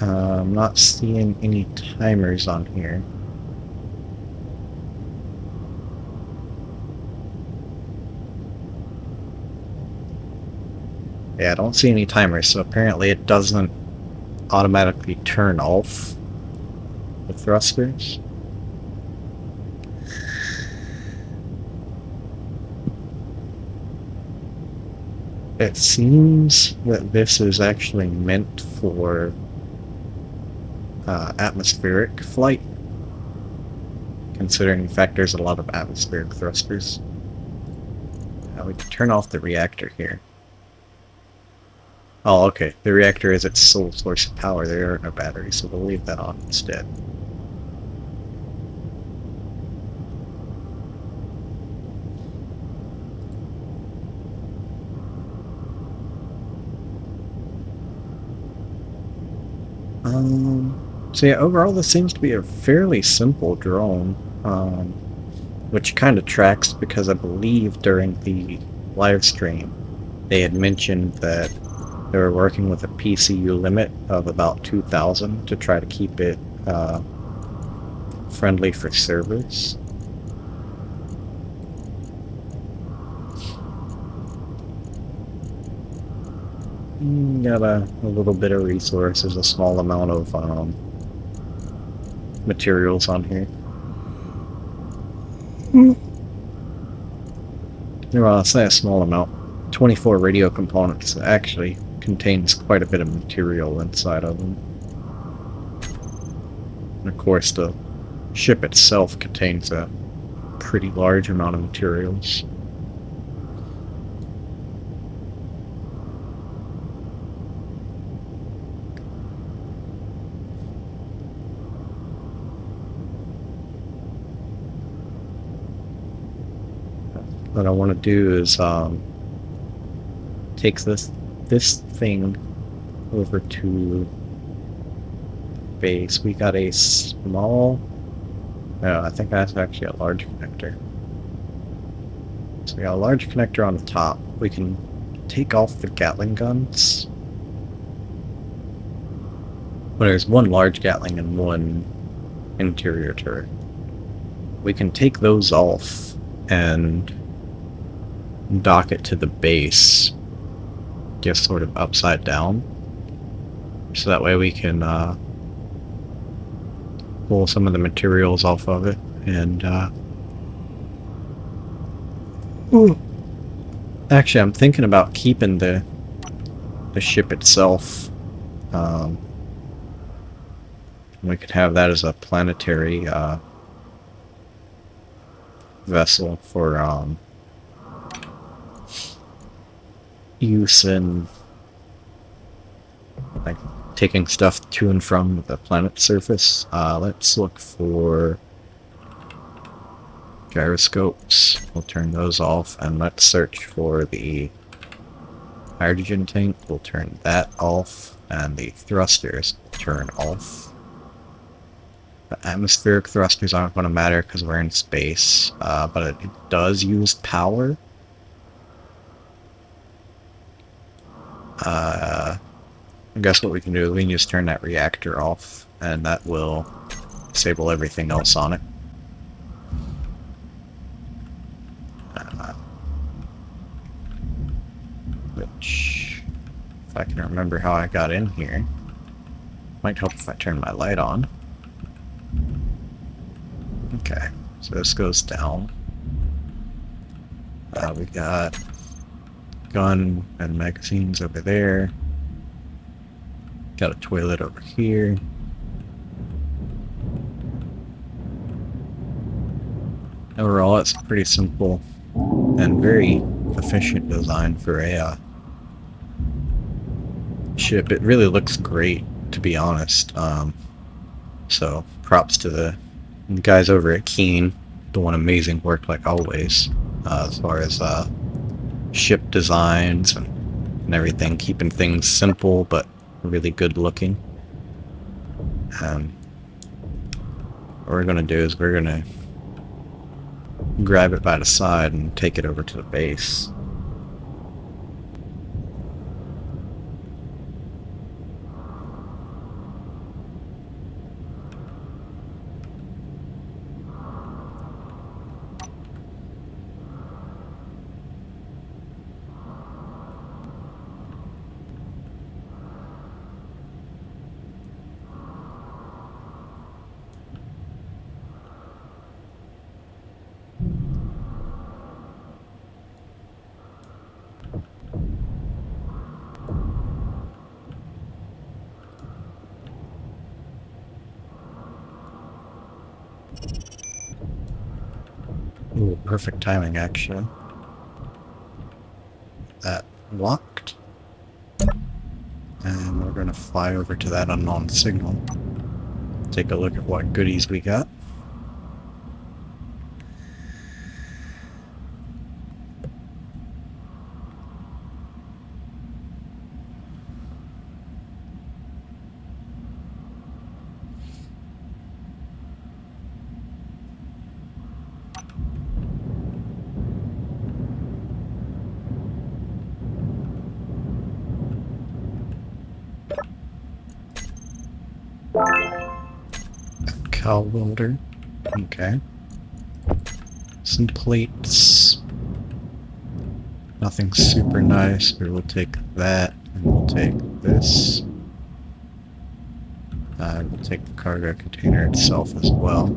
Speaker 1: I'm not seeing any timers on here. Yeah, I don't see any timers, so apparently it doesn't automatically turn off the thrusters. It seems that this is actually meant for atmospheric flight, considering the fact there's a lot of atmospheric thrusters. We can turn off the reactor here. Oh, okay. The reactor is its sole source of power. There are no batteries, so we'll leave that on instead. So yeah, overall this seems to be a fairly simple drone, which kind of tracks because I believe during the live stream they had mentioned that they were working with a PCU limit of about 2,000 to try to keep it friendly for servers. Got a little bit of resources, a small amount of materials on here. Well, I'll say a small amount. 24 radio components actually contains quite a bit of material inside of them. And of course, the ship itself contains a pretty large amount of materials. What I want to do is take this thing over to base. We got a small... No, I think that's actually a large connector. So we got a large connector on the top. We can take off the Gatling guns. Well, there's one large Gatling and one interior turret. We can take those off and dock it to the base, just sort of upside down, so that way we can pull some of the materials off of it. And actually, I'm thinking about keeping the ship itself. We could have that as a planetary vessel for use in like taking stuff to and from the planet's surface. Let's look for gyroscopes. We'll turn those off, and let's search for the hydrogen tank. We'll turn that off, and the thrusters turn off. The atmospheric thrusters aren't going to matter because we're in space, but it does use power. I guess what we can do is we can just turn that reactor off, and that will disable everything else on it. Which, if I can remember how I got in here, might help if I turn my light on. Okay, so this goes down. We got gun and magazines over there. Got a toilet over here. Overall, it's pretty simple and very efficient design for a ship. It really looks great, to be honest. So props to the guys over at Keen, doing amazing work like always, as far as ship designs and everything, keeping things simple but really good looking. What we're gonna do is we're gonna grab it by the side and take it over to the base. Ooh, perfect timing, actually. That locked. And we're gonna fly over to that unknown signal. Take a look at what goodies we got. Cow welder. Okay. Some plates. Nothing super nice, but we'll take that, and we'll take this. We'll take the cargo container itself as well.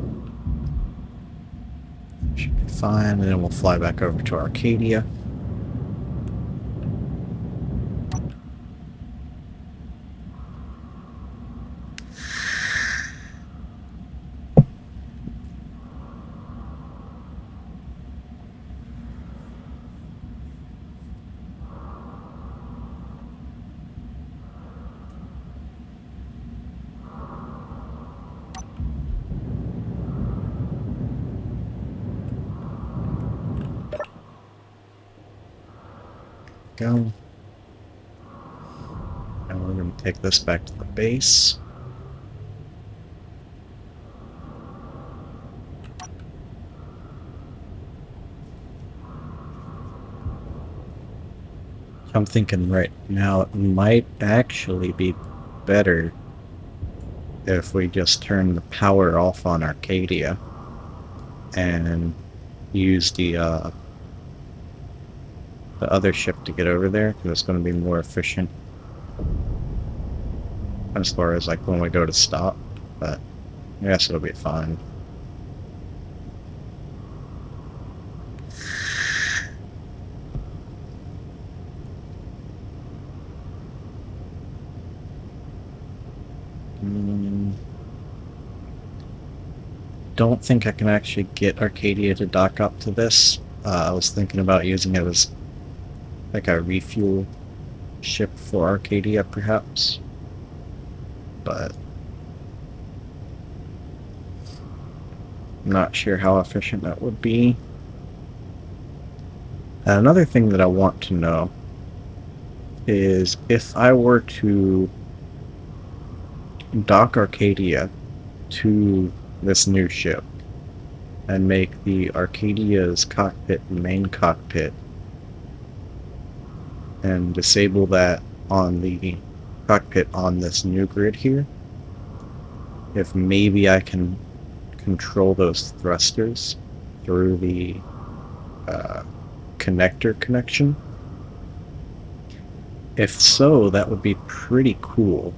Speaker 1: Should be fine, and then we'll fly back over to Arcadia. Go. And we're going to take this back to the base. I'm thinking right now it might actually be better if we just turn the power off on Arcadia and use the other ship to get over there, because it's going to be more efficient as far as like when we go to stop. But yes, it'll be fine. Don't think I can actually get Arcadia to dock up to this. I was thinking about using it as like a refuel ship for Arcadia, perhaps. But I'm not sure how efficient that would be. Another thing that I want to know is if I were to dock Arcadia to this new ship and make the Arcadia's cockpit the main cockpit and disable that on the cockpit on this new grid here, if maybe I can control those thrusters through the connector connection. If so, that would be pretty cool,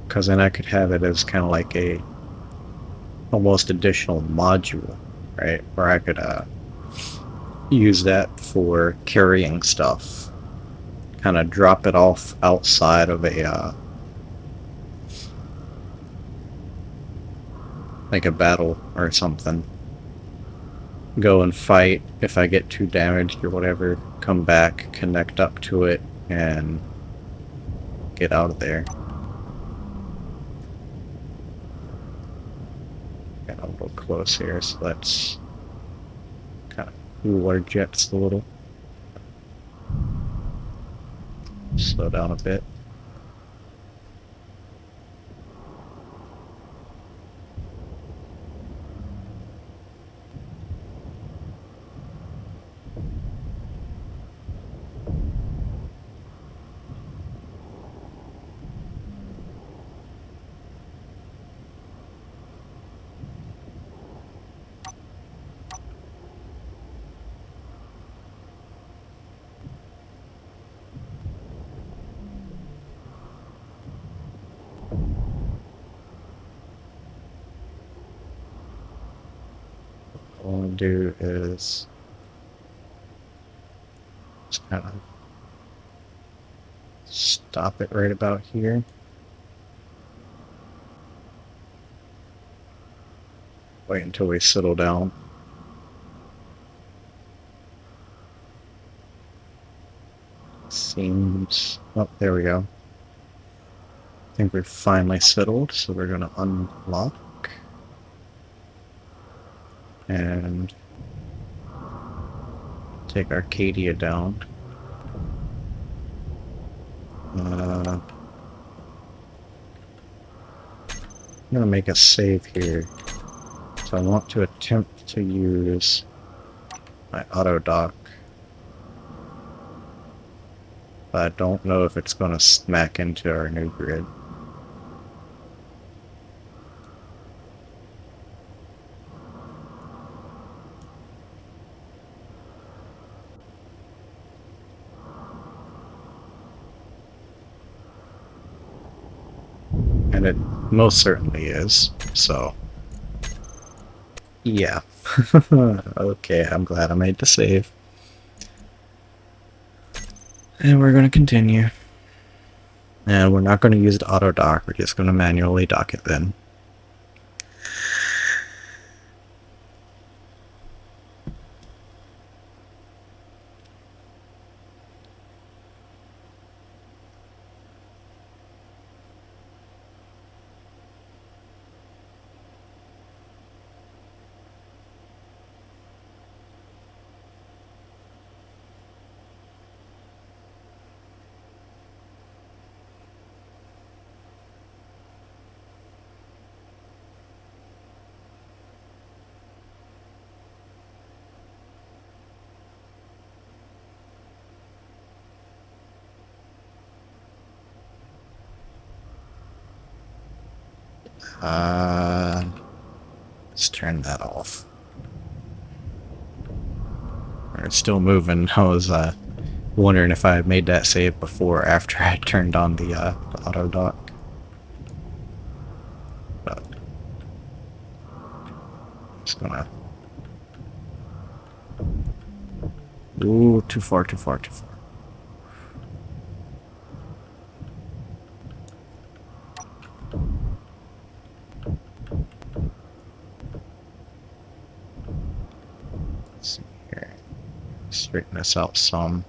Speaker 1: because then I could have it as kind of like a almost additional module, right, where I could use that for carrying stuff. Kind of drop it off outside of a like a battle or something. Go and fight. If I get too damaged or whatever, come back, connect up to it, and get out of there. Got a little close here, so let's kind of cool our jets a little. Slow down a bit. What I want to do is just kind of stop it right about here. Wait until we settle down. Seems... oh, there we go. I think we're finally settled, so we're going to unlock. And take Arcadia down. I'm gonna make a save here. So I want to attempt to use my auto dock. But I don't know if it's gonna smack into our new grid. And it most certainly is, so... yeah. Okay, I'm glad I made the save. And we're gonna continue. And we're not gonna use the auto dock, we're just gonna manually dock it then. Let's turn that off. It's still moving. I was wondering if I had made that save before or after I turned on the auto dock. But just gonna... ooh, too far, too far, too far. Let's see here. Straighten this out some.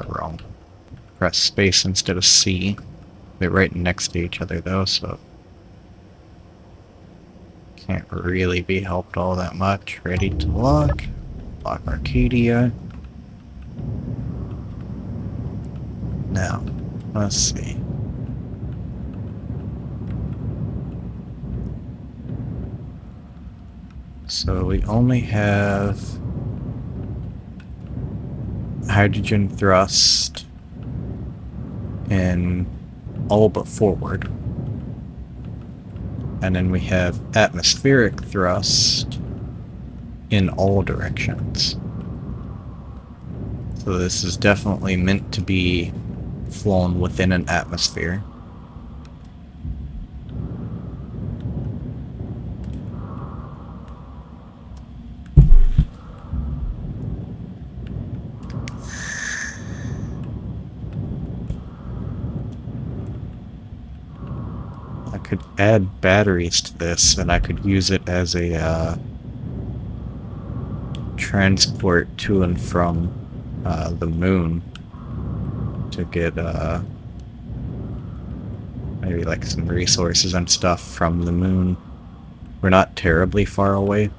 Speaker 1: Wrong. Press space instead of C. They're right next to each other though, so can't really be helped all that much. Ready to lock. Lock Arcadia. Now, let's see. So we only have hydrogen thrust in all but forward. And then we have atmospheric thrust in all directions. So this is definitely meant to be flown within an atmosphere. could add batteries to this, and I could use it as a transport to and from the moon to get maybe like some resources and stuff from the moon. We're not terribly far away,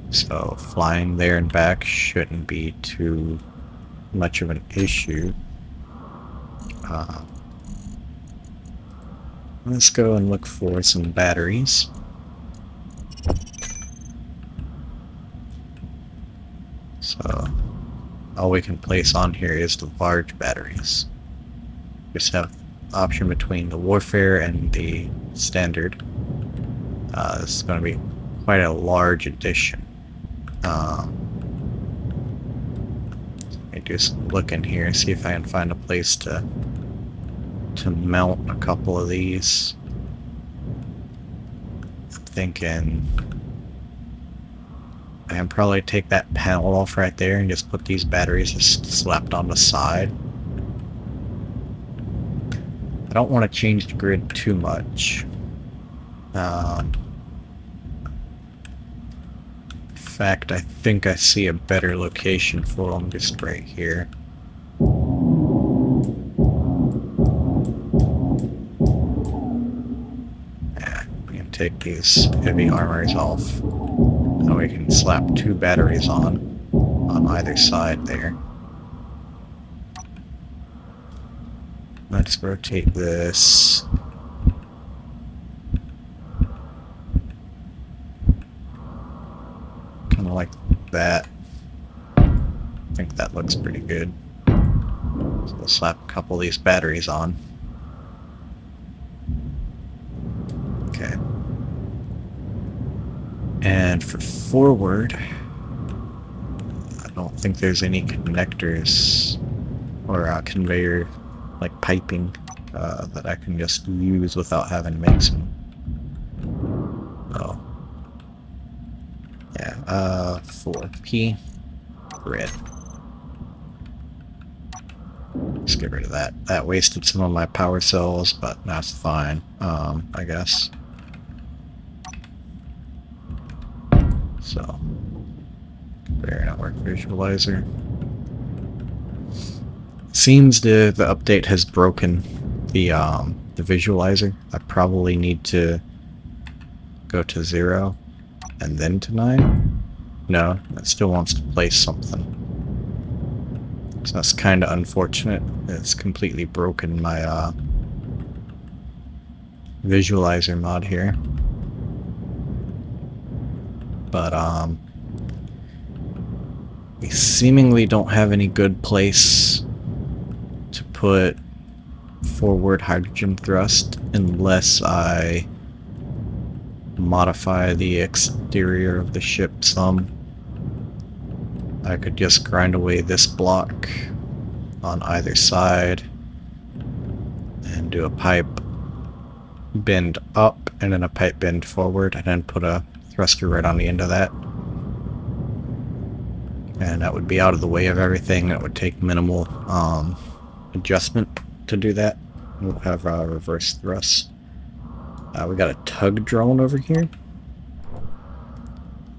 Speaker 1: so flying there and back shouldn't be too much of an issue. Let's go and look for some batteries. So all we can place on here is the large batteries. Just have option between the warfare and the standard. This is going to be quite a large addition. Let me just look in here and see if I can find a place to mount a couple of these. I'm thinking I can probably take that panel off right there and just put these batteries just slapped on the side. I don't want to change the grid too much. In fact, I think I see a better location for them just right here. Yeah, we can take these heavy armors off. Now we can slap 2 batteries on either side there. Let's rotate this. Kind of like that. I think that looks pretty good. So we'll slap a couple of these batteries on. Okay. And for forward, I don't think there's any connectors or conveyor like piping that I can just use without having to make some. Oh. Yeah, 4P red. Let's get rid of that. That wasted some of my power cells, but that's fine, I guess. So, conveyor network visualizer. Seems the update has broken the visualizer. I probably need to go to 0 and then to 9. No, it still wants to place something. So that's kind of unfortunate. It's completely broken my visualizer mod here. But we seemingly don't have any good place to put forward hydrogen thrust unless I modify the exterior of the ship some. I could just grind away this block on either side and do a pipe bend up and then a pipe bend forward and then put a thruster right on the end of that. And that would be out of the way of everything. That would take minimal adjustment to do that. We'll have reverse thrust. We got a tug drone over here.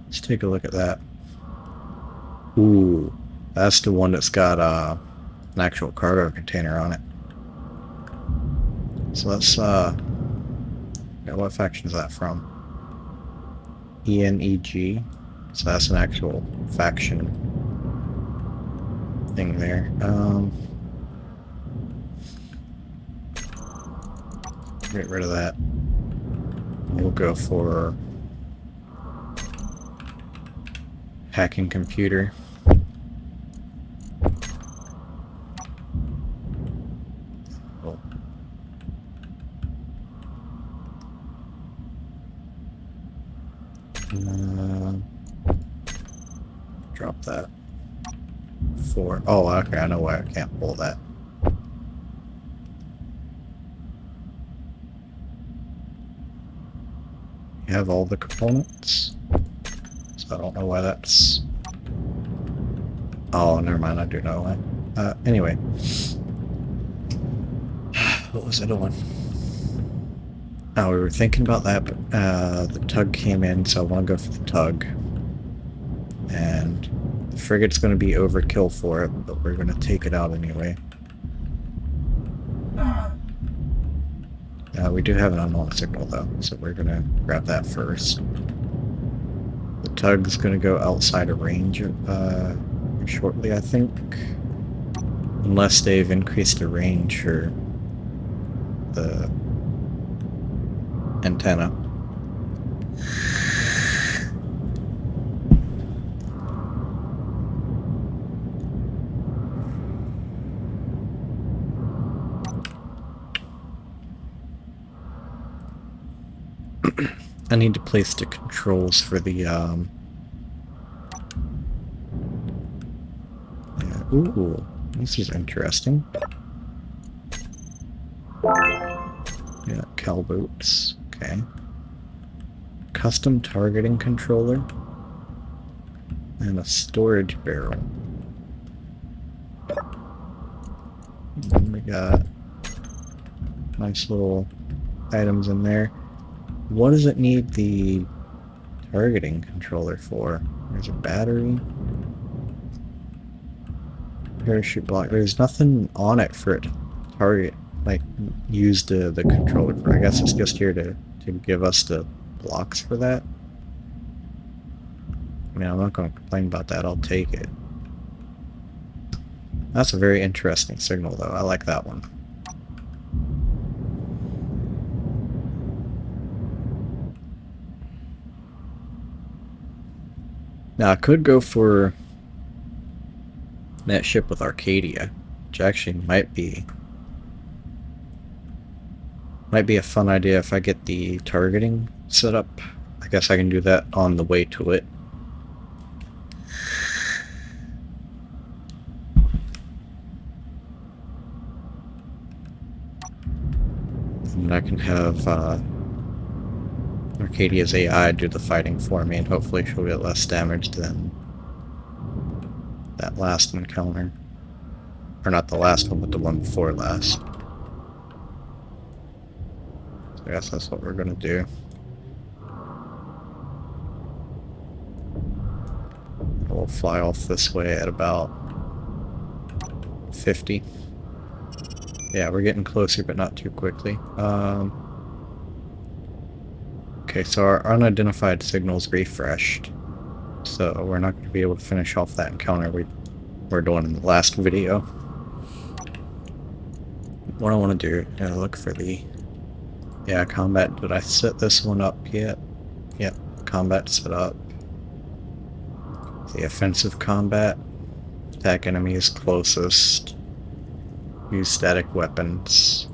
Speaker 1: Let's take a look at that. Ooh, that's the one that's got an actual cargo container on it. So let's yeah, what faction is that from? ENEG. So that's an actual faction thing there. Get rid of that. We'll go for hacking computer. Cool. Drop that. 4. Oh, okay, I know why I can't pull that. You have all the components, so I don't know why that's... Oh, never mind, I do know why. Anyway. What was I doing? Oh, we were thinking about that, but the tug came in, so I want to go for the tug. And the frigate's going to be overkill for it, but we're going to take it out anyway. We do have an unknown signal, though, so we're going to grab that first. The tug's going to go outside of range shortly, I think. Unless they've increased the range for the antenna. I need to place the controls for the, yeah, ooh, this is interesting. Yeah, cow boots, okay. Custom targeting controller. And a storage barrel. And then we got nice little items in there. What does it need the targeting controller for? There's a battery. Parachute block. There's nothing on it for it to target, like, use the controller for. I guess it's just here to give us the blocks for that. I mean, I'm not going to complain about that. I'll take it. That's a very interesting signal, though. I like that one. Now, I could go for that ship with Arcadia, which actually might be a fun idea if I get the targeting set up. I guess I can do that on the way to it. And I can have Arcadia's AI do the fighting for me, and hopefully she'll get less damage than that last encounter. Or not the last one, but the one before last. So I guess that's what we're gonna do. We'll fly off this way at about 50. Yeah, we're getting closer, but not too quickly. Okay, so our unidentified signal's refreshed. So we're not going to be able to finish off that encounter we were doing in the last video. What I want to do is look for the... Yeah, combat. Did I set this one up yet? Yep, combat set up. The offensive combat. Attack enemies closest. Use static weapons.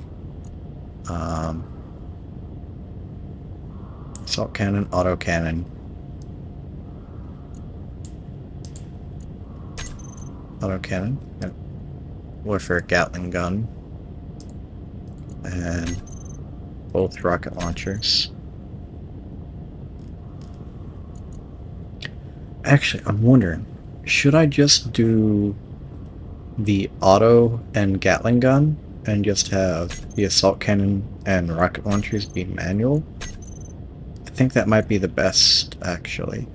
Speaker 1: Assault cannon, auto cannon. Auto cannon. Yep. Warfare Gatling gun. And both rocket launchers. Actually, I'm wondering, should I just do the auto and Gatling gun and just have the assault cannon and rocket launchers be manual? I think that might be the best, actually.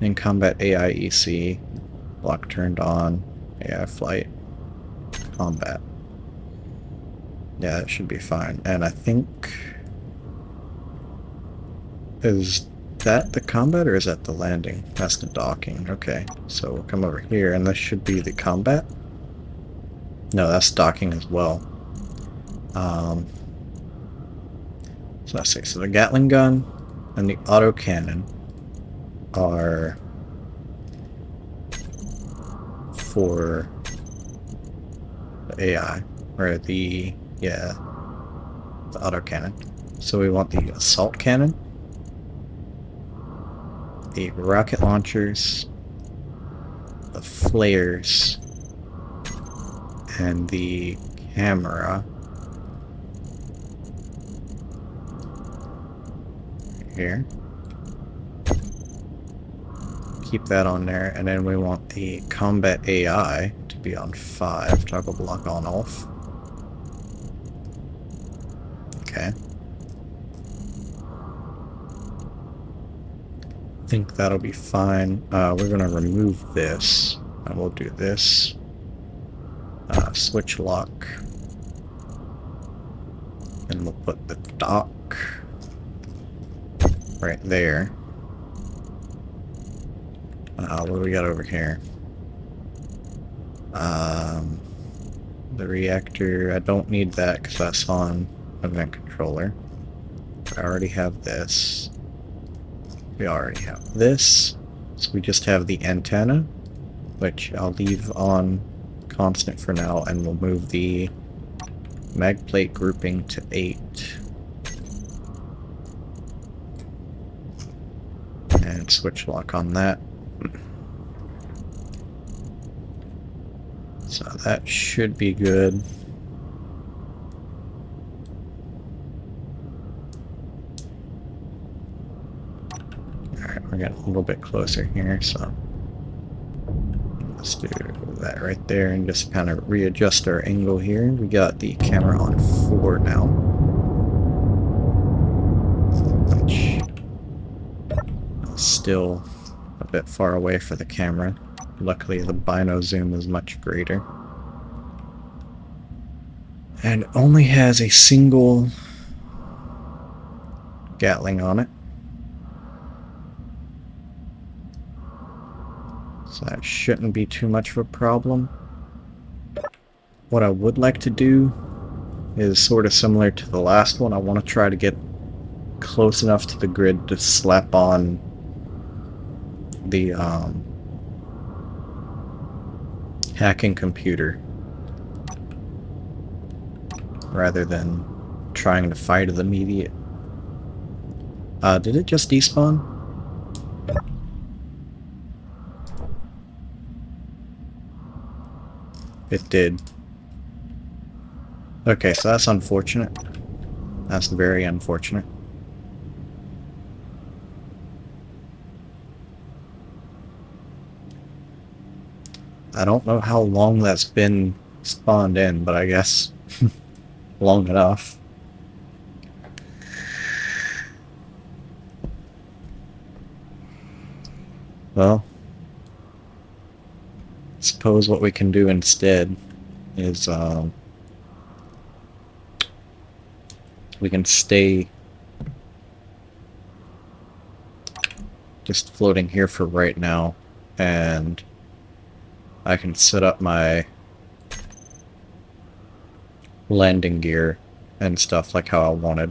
Speaker 1: In combat, AIEC, block turned on, AI flight, combat. Yeah, it should be fine. And I think... Is that the combat or is that the landing? That's the docking. Okay, so we'll come over here and this should be the combat? No, that's docking as well. So let's see. So the Gatling gun and the auto cannon are for the AI, or the, yeah, the auto cannon. So we want the assault cannon, the rocket launchers, the flares, and the camera. Here. Keep that on there, and then we want the combat AI to be on 5. Toggle block on off. Okay. think that'll be fine. We're gonna remove this, and we'll do this. Switch lock. And we'll put the dock right there. What do we got over here? The reactor, I don't need that because that's on event controller. I already have this. We already have this. So we just have the antenna, which I'll leave on constant for now, and we'll move the mag plate grouping to 8. And switch lock on that. So that should be good. Alright, we're getting a little bit closer here, so let's do that right there and just kind of readjust our angle here. We got the camera on 4 now, which is still a bit far away for the camera. Luckily the bino zoom is much greater. And it only has a single Gatling on it. So that shouldn't be too much of a problem. What I would like to do is sort of similar to the last one. I want to try to get close enough to the grid to slap on the hacking computer rather than trying to fight the immediate. Did it just despawn? It did. Okay, so that's unfortunate. That's very unfortunate. I don't know how long that's been spawned in, but I guess long enough. Well, suppose what we can do instead is we can stay just floating here for right now, and I can set up my landing gear and stuff like how I wanted.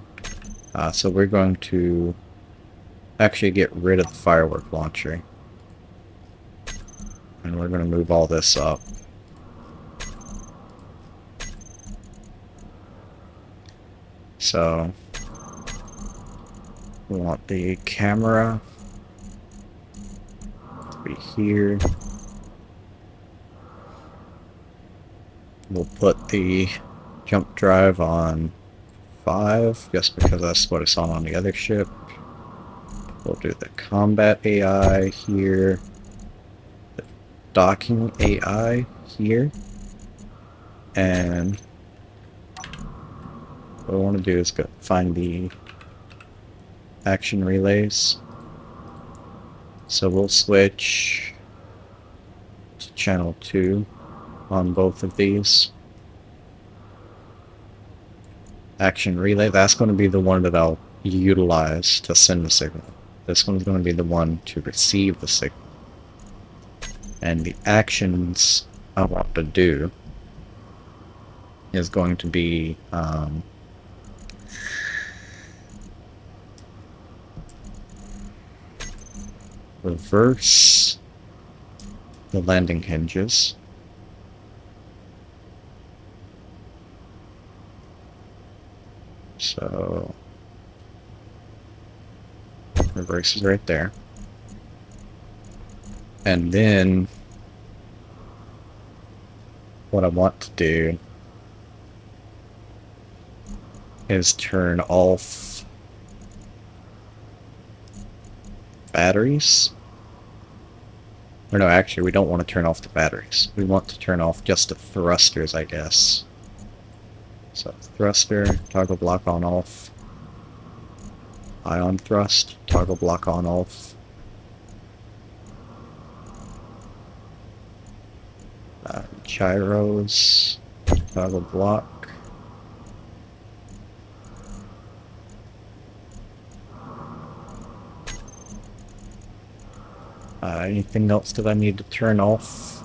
Speaker 1: So we're going to actually get rid of the firework launcher. And we're going to move all this up. So we want the camera to be here. We'll put the jump drive on 5, just because that's what it's on the other ship. We'll do the combat AI here. The docking AI here. And what I want to do is go find the action relays. So we'll switch to channel 2 on both of these. Action relay, that's going to be the one that I'll utilize to send the signal. This one's going to be the one to receive the signal. And the actions I want to do is going to be reverse the landing hinges. So reverse is right there. And then what I want to do is turn off batteries. Or no, actually we don't want to turn off the batteries. We want to turn off just the thrusters, I guess. So thruster, toggle block on off. Ion thrust, toggle block on off. gyros, toggle block. Anything else that I need to turn off?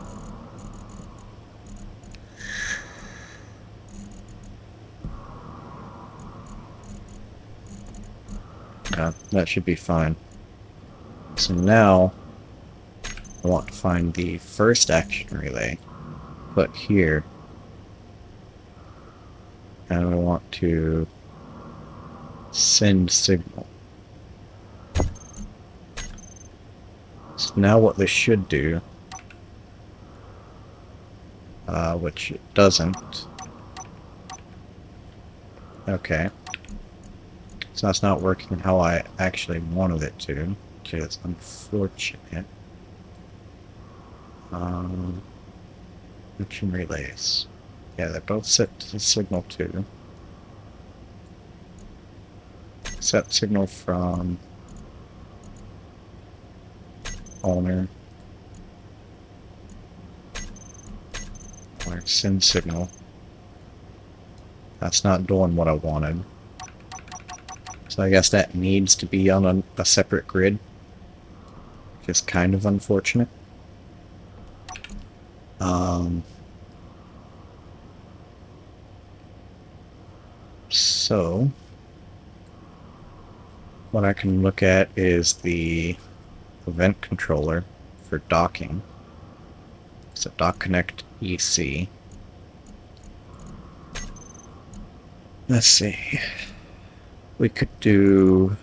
Speaker 1: Yeah, that should be fine. So now, I want to find the first action relay. Put here. And I want to send signal. So now what this should do, which it doesn't. Okay. So that's not working how I actually wanted it to, which is unfortunate. Action relays. Yeah, they're both set to signal 2. Set signal from owner. Or send signal. That's not doing what I wanted. So I guess that needs to be on a separate grid. Which is kind of unfortunate. So what I can look at is the event controller for docking. So dock connect EC. Let's see. We could do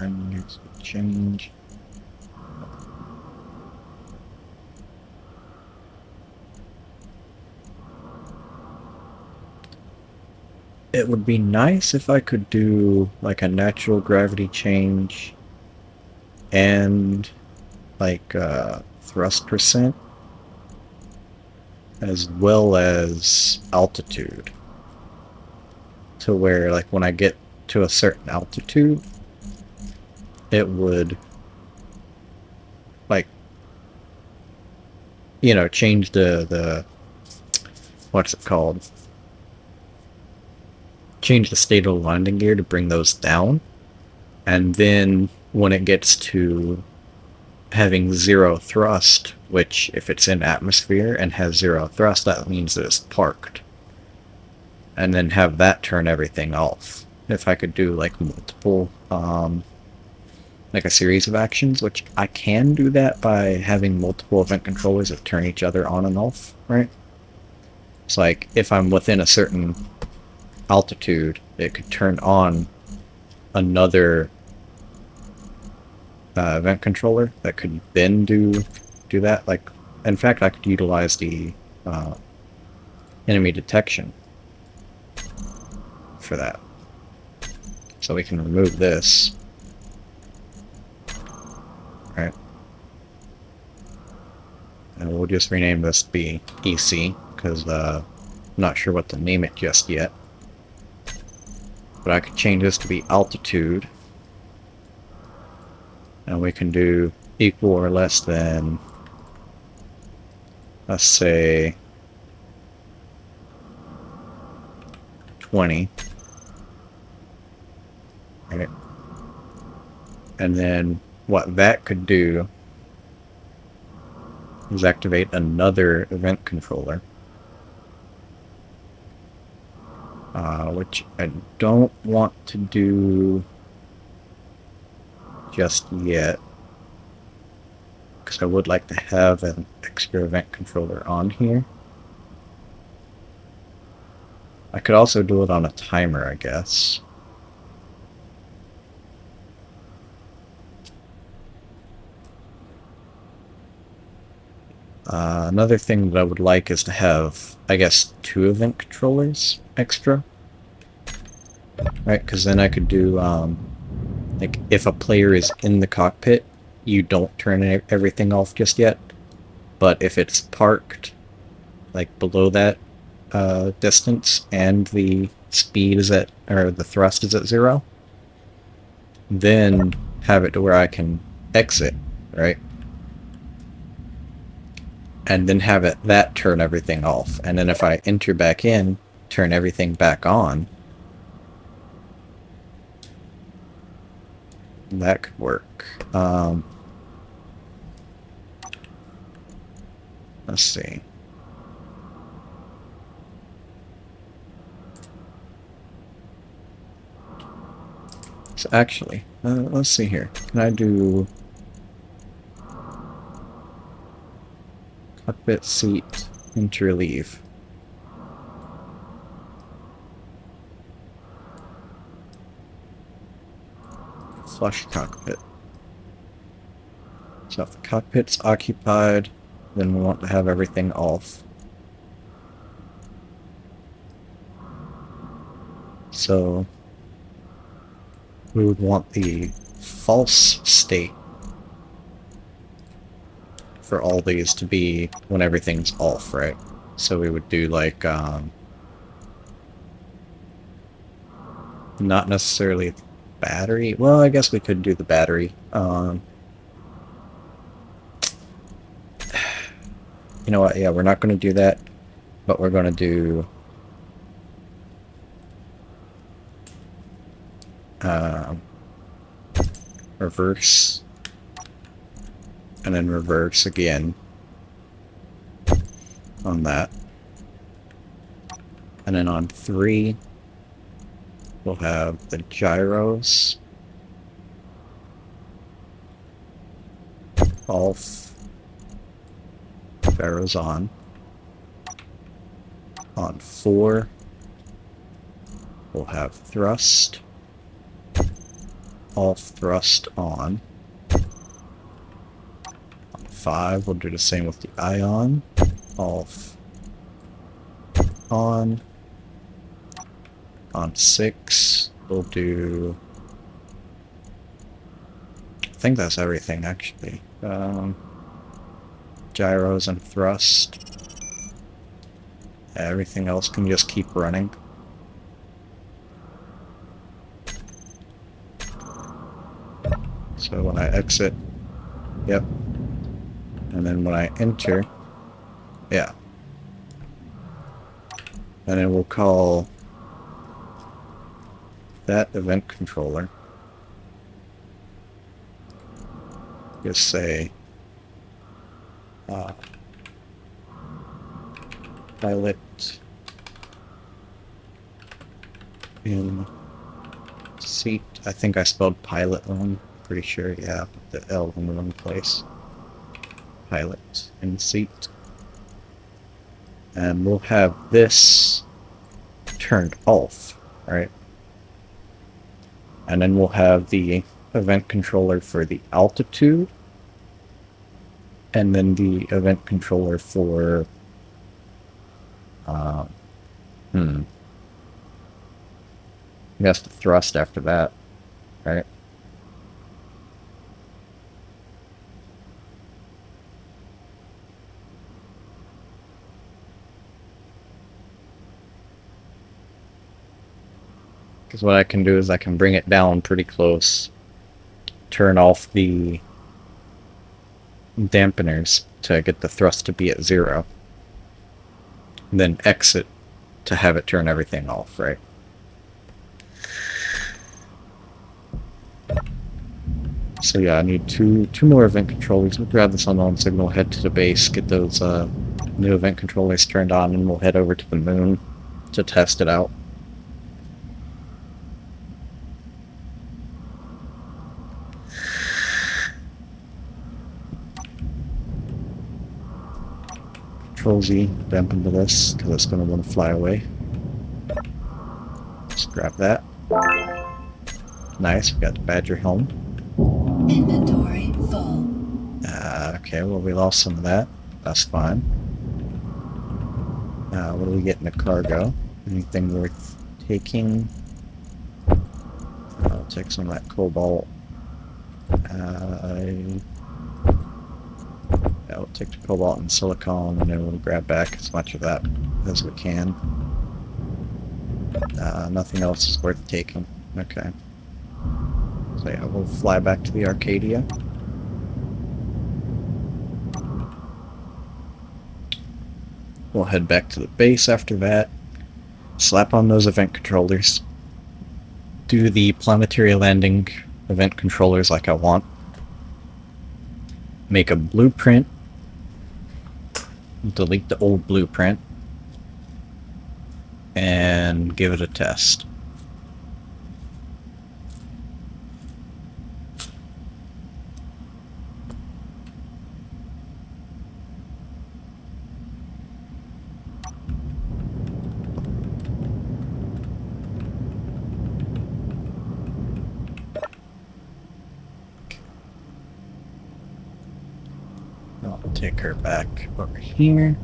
Speaker 1: I need to change. It would be nice if I could do like a natural gravity change and like thrust percent as well as altitude, to where like when I get to a certain altitude it would like, you know, change the what's it called, change the state of the landing gear to bring those down, and then when it gets to having 0 thrust, which if it's in atmosphere and has 0 thrust, that means that it's parked, and then have that turn everything off. If I could do like multiple, like a series of actions, which I can do that by having multiple event controllers that turn each other on and off, right? It's like if I'm within a certain altitude, it could turn on another event controller that could then do that. Like, in fact, I could utilize the enemy detection for that. So we can remove this. Right. And we'll just rename this be EC, because I'm not sure what to name it just yet. But I could change this to be altitude. And we can do equal or less than, let's say, 20. Right. And then what that could do is activate another event controller, which I don't want to do just yet, because I would like to have an extra event controller on here. I could also do it on a timer, I guess. Another thing that I would like is to have, I guess, 2 event controllers extra. Right, because then I could do, like, if a player is in the cockpit, you don't turn everything off just yet. But if it's parked, like, below that distance and the speed is at, or the thrust is at 0, then have it to where I can exit, right? And then have it that turn everything off. And then if I enter back in, turn everything back on. That could work. Let's see. So actually, let's see here. Can I do cockpit seat enter leave? Flush cockpit. So if the cockpit's occupied, then we want to have everything off. So we would want the false state for all these to be when everything's off, right? So we would do like, not necessarily battery. Well, I guess we could do the battery. You know what? Yeah, we're not going to do that, but we're going to do reverse, and then reverse again on that. And then on 3, we'll have the gyros off, gyros on. On 4, we'll have thrust off, thrust on. On 5, we'll do the same with the ion, off, on. On 6, we'll do, I think that's everything actually. Gyros and thrust. Everything else can just keep running. So when I exit, yep. And then when I enter, yeah. And then we'll call that event controller. Just say pilot in seat. I think I spelled pilot wrong. Pretty sure, yeah, put the L in the wrong place. Pilot in seat. And we'll have this turned off, right? And then we'll have the event controller for the altitude, and then the event controller for I guess the thrust after that, right? Because what I can do is I can bring it down pretty close, turn off the dampeners to get the thrust to be at 0, and then exit to have it turn everything off, right? So yeah, I need two more event controllers. We'll grab this unknown signal, head to the base, get those new event controllers turned on, and we'll head over to the moon to test it out. Control Z, dampen to this, because it's going to want to fly away. Just grab that. Nice, we got the Badger helm.
Speaker 2: Inventory full.
Speaker 1: Okay, well we lost some of that. That's fine. What do we get in the cargo? Anything worth taking? I'll take some of that cobalt. I'll take the cobalt and silicon, and then we'll grab back as much of that as we can. Nothing else is worth taking. Okay. So yeah, we'll fly back to the Arcadia. We'll head back to the base after that. Slap on those event controllers. Do the planetary landing event controllers like I want. Make a blueprint. Delete the old blueprint. And give it a test. I'll take her back over here.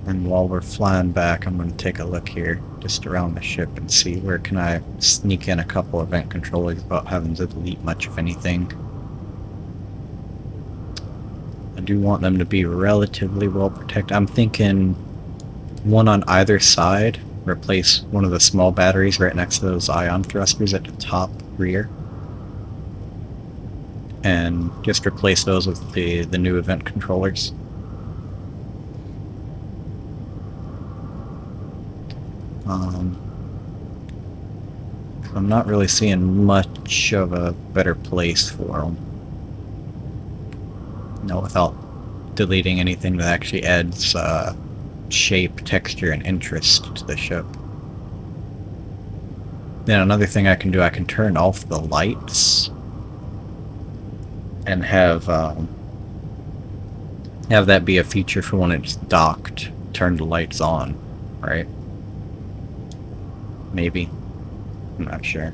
Speaker 1: And while we're flying back, I'm going to take a look here, just around the ship, and see where can I sneak in a couple event controllers without having to delete much of anything. I do want them to be relatively well protected. I'm thinking one on either side. Replace one of the small batteries right next to those ion thrusters at the top rear. And just replace those with the new event controllers. I'm not really seeing much of a better place for them. No, without deleting anything that actually adds shape, texture, and interest to the ship. Then another thing I can do, I can turn off the lights and have that be a feature for when it's docked. Turn the lights on, right? Maybe. I'm not sure.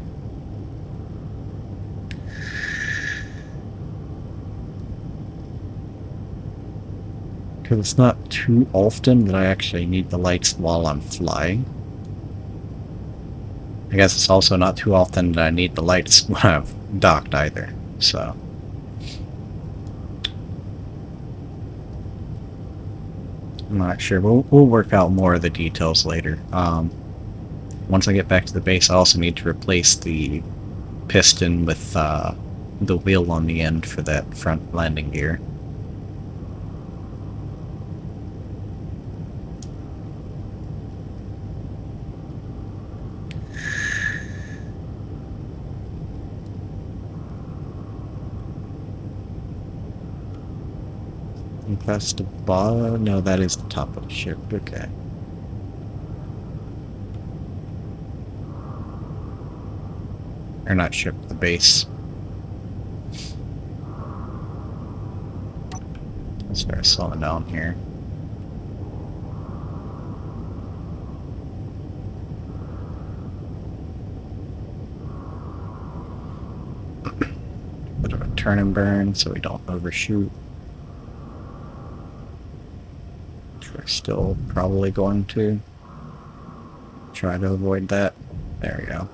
Speaker 1: Because it's not too often that I actually need the lights while I'm flying. I guess it's also not too often that I need the lights when I've docked either, so. I'm not sure. We'll work out more of the details later. Once I get back to the base, I also need to replace the piston with the wheel on the end for that front landing gear. And past the bottom? No, that is the top of the ship. Okay. Or not ship, the base. Let's start slowing down here. Bit of a turn and burn so we don't overshoot. Which we're still probably going to try to avoid that. There we go.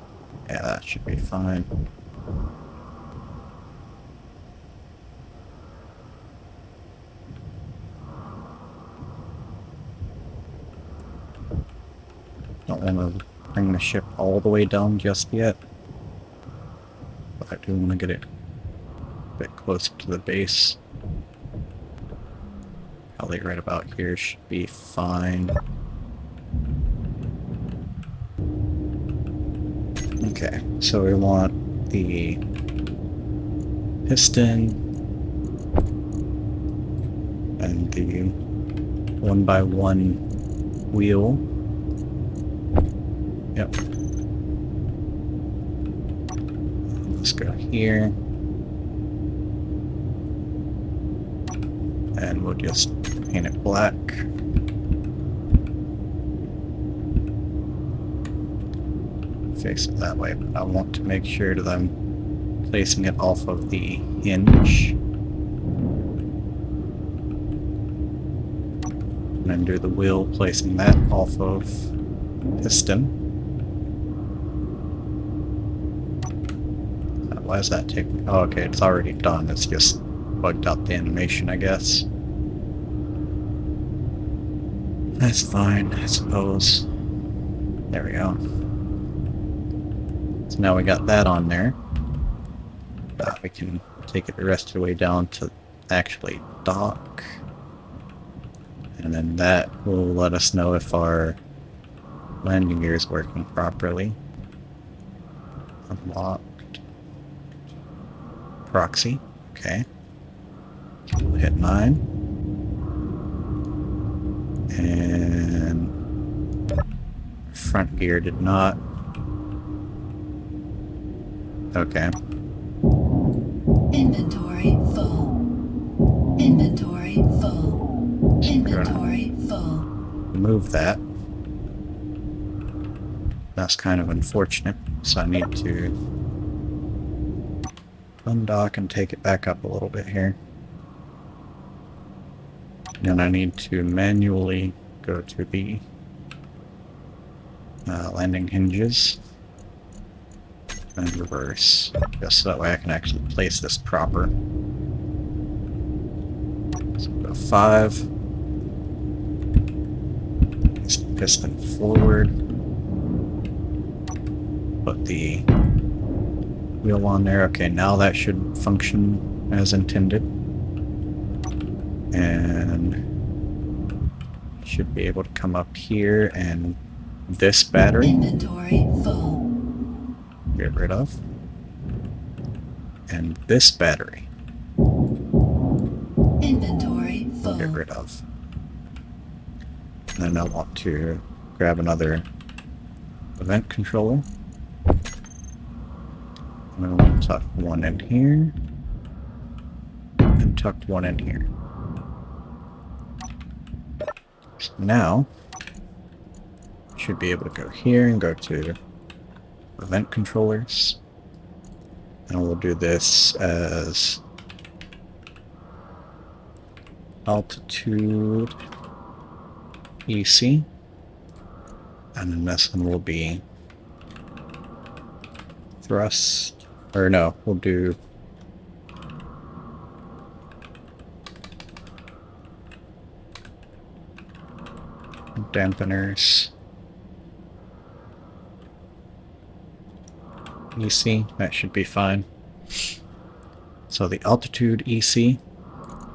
Speaker 1: Yeah, that should be fine. Don't want to bring the ship all the way down just yet. But I do want to get it a bit closer to the base. Probably right about here should be fine. Okay, so we want the piston and the 1x1 wheel. Yep. Let's go here. And we'll just paint it black. Face it that way, but I want to make sure that I'm placing it off of the hinge. And then do the wheel, placing that off of piston. Why is that taking... Oh, okay, it's already done. It's just bugged out the animation, I guess. That's fine, I suppose. There we go. So now we got that on there. We can take it the rest of the way down to actually dock. And then that will let us know if our landing gear is working properly. Unlocked. Proxy. Okay. So we'll hit 9. And front gear did not. Okay.
Speaker 2: Inventory full. Inventory full. Inventory full.
Speaker 1: Remove that. That's kind of unfortunate, so I need to undock and take it back up a little bit here. And I need to manually go to the landing hinges and reverse, just so that way I can actually place this proper. So go 5. Piston forward. Put the wheel on there. Okay, now that should function as intended. And should be able to come up here, and this battery
Speaker 2: Inventory full.
Speaker 1: get rid of. And this battery
Speaker 2: Inventory
Speaker 1: we'll
Speaker 2: full.
Speaker 1: get rid of. And then I want to grab another event controller. I'm going to want to tuck one in here. And tucked one in here. So now, should be able to go here and go to event controllers. And we'll do this as altitude EC. And then this one will be thrust, or no, we'll do dampeners. EC, that should be fine. So the altitude EC,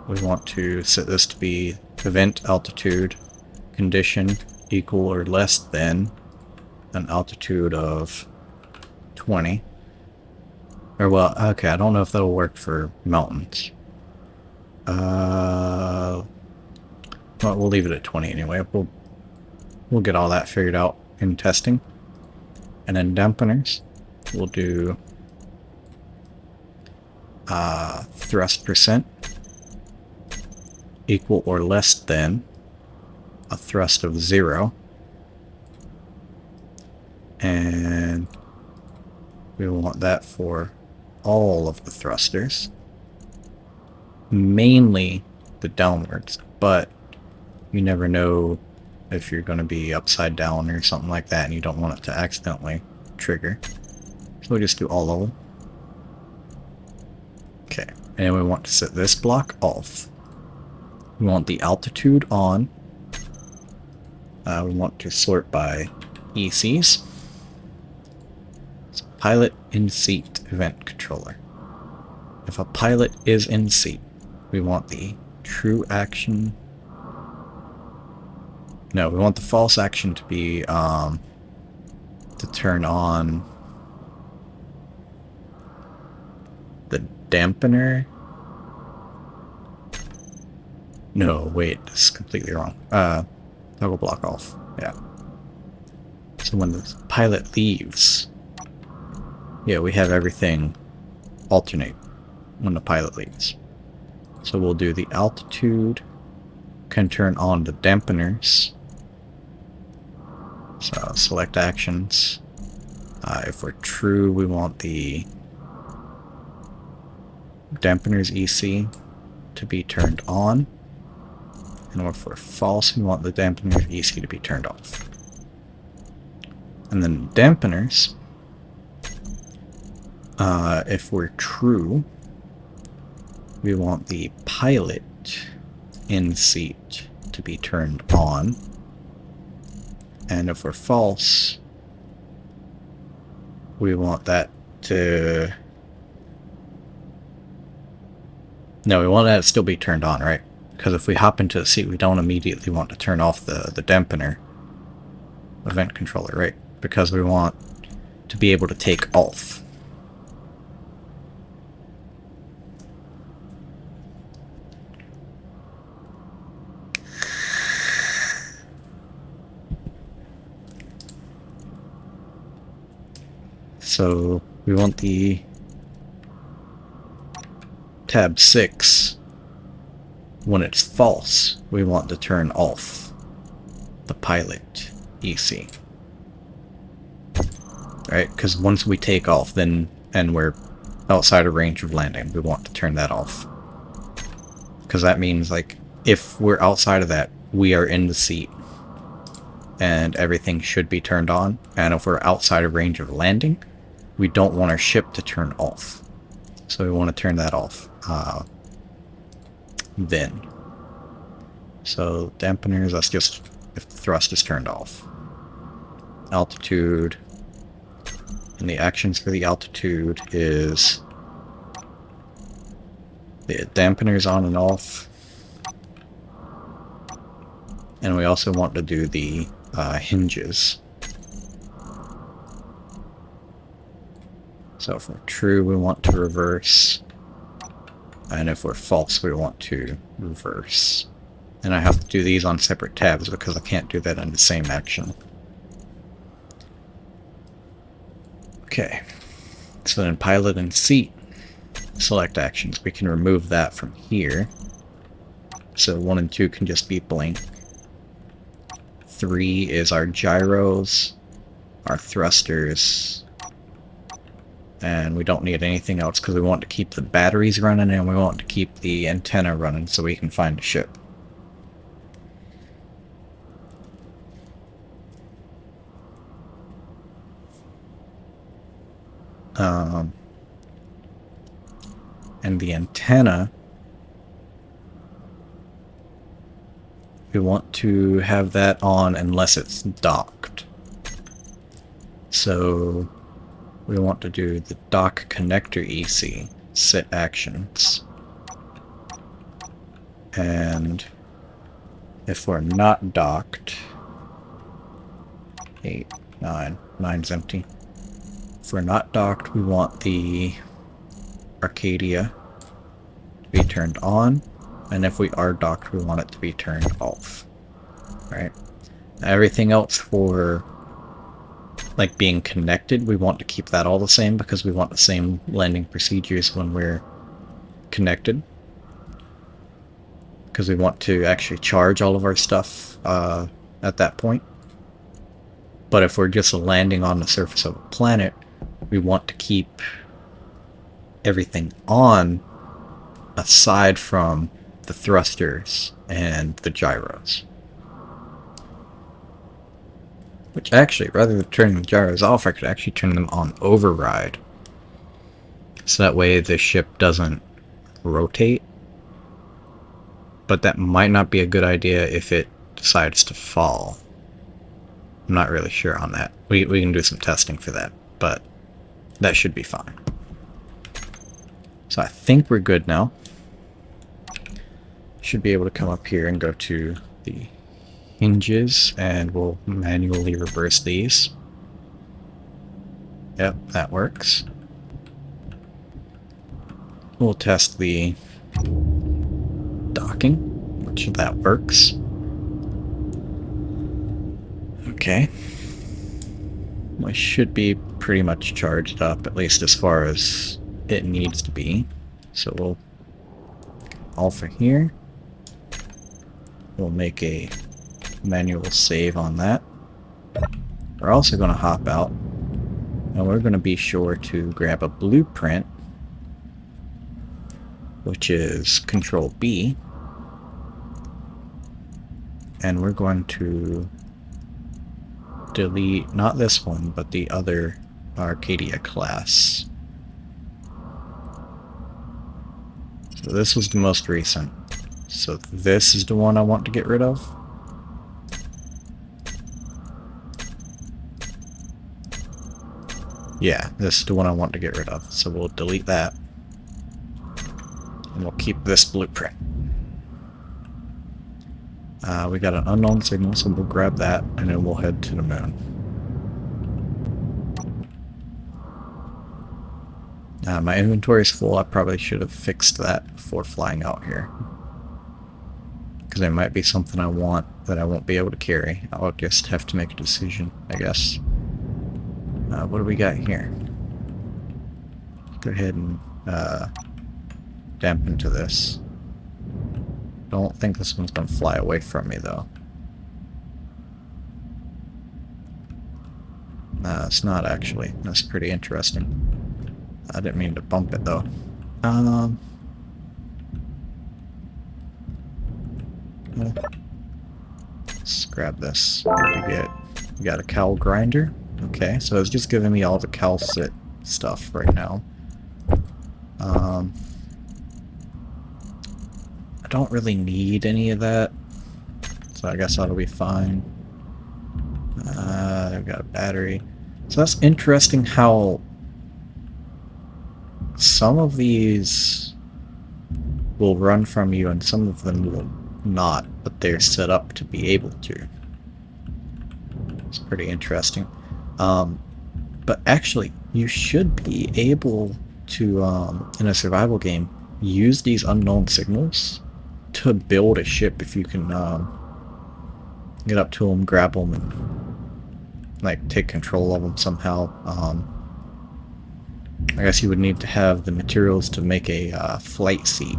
Speaker 1: we want to set this to be event altitude condition equal or less than an altitude of 20. Or well, okay, I don't know if that'll work for mountains. Well, we'll leave it at 20 anyway. We'll get all that figured out in testing. And then dampeners, we'll do thrust percent equal or less than a thrust of 0. And we want that for all of the thrusters. Mainly the downwards, but you never know if you're going to be upside down or something like that and you don't want it to accidentally trigger. So we'll just do all of them. Okay, and we want to set this block off. We want the altitude on. We want to sort by ECs. So pilot in seat event controller. If a pilot is in seat, we want the true action. No, we want the false action to be to turn on the dampener. No, wait, this is completely wrong. Toggle block off. Yeah. So when the pilot leaves, yeah, we have everything alternate when the pilot leaves. So we'll do the altitude, can turn on the dampeners. So select actions. If we're true, we want the dampeners EC to be turned on. And if we're false, we want the dampeners EC to be turned off. And then dampeners, if we're true, we want the pilot in seat to be turned on. And if we're false, we want that to... No, we want that to still be turned on, right? Because if we hop into the seat, we don't immediately want to turn off the dampener event controller, right? Because we want to be able to take off. So we want the tab 6. When it's false, we want to turn off the pilot EC. Right? Because once we take off, then and we're outside of range of landing, we want to turn that off. Because that means, like, if we're outside of that, we are in the seat and everything should be turned on. And if we're outside of range of landing, we don't want our ship to turn off. So we want to turn that off. Then. So dampeners, that's just if the thrust is turned off. Altitude. And the actions for the altitude is the dampeners on and off. And we also want to do the hinges. So if we're true, we want to reverse. And if we're false, we want to reverse. And I have to do these on separate tabs because I can't do that in the same action. Okay. So then pilot and seat. Select actions. We can remove that from here. So 1 and 2 can just be blank. 3 is our gyros, our thrusters, and we don't need anything else because we want to keep the batteries running and we want to keep the antenna running so we can find the ship. And the antenna, we want to have that on unless it's docked. So we want to do the dock connector EC, set actions. And if we're not docked, 8, 9, 9's empty. If we're not docked, we want the Arcadia to be turned on. And if we are docked, we want it to be turned off. Right? Everything else for like being connected, we want to keep that all the same because we want the same landing procedures when we're connected. Because we want to actually charge all of our stuff at that point. But if we're just landing on the surface of a planet, we want to keep everything on aside from the thrusters and the gyros. Which actually, rather than turning the gyros off, I could actually turn them on override. So that way the ship doesn't rotate. But that might not be a good idea if it decides to fall. I'm not really sure on that. We can do some testing for that, but that should be fine. So I think we're good now. Should be able to come up here and go to the hinges, and we'll manually reverse these. Yep, that works. We'll test the docking, which that works. Okay. We should be pretty much charged up, at least as far as it needs to be. So we'll off of here. We'll make a manual save on that. We're also going to hop out, and we're going to be sure to grab a blueprint, which is Control B, and we're going to delete not this one, but the other Arcadia class. So this was the most recent. So this is the one I want to get rid of. Yeah, this is the one I want to get rid of. So we'll delete that. And we'll keep this blueprint. We got an unknown signal, so we'll grab that, and then we'll head to the moon. My inventory is full. I probably should have fixed that before flying out here. Because there might be something I want that I won't be able to carry. I'll just have to make a decision, I guess. What do we got here? Go ahead and dampen to this. Don't think this one's going to fly away from me, though. It's not, actually. That's pretty interesting. I didn't mean to bump it, though. Let's grab this. What do we get? We got a cowl grinder. Okay, so it's just giving me all the calcit stuff right now. I don't really need any of that, so I guess that'll be fine. I've got a battery. So that's interesting how some of these will run from you and some of them will not, but they're set up to be able to. It's pretty interesting. But actually, you should be able to, in a survival game, use these unknown signals to build a ship if you can get up to them, grab them, and like take control of them somehow. I guess you would need to have the materials to make a flight seat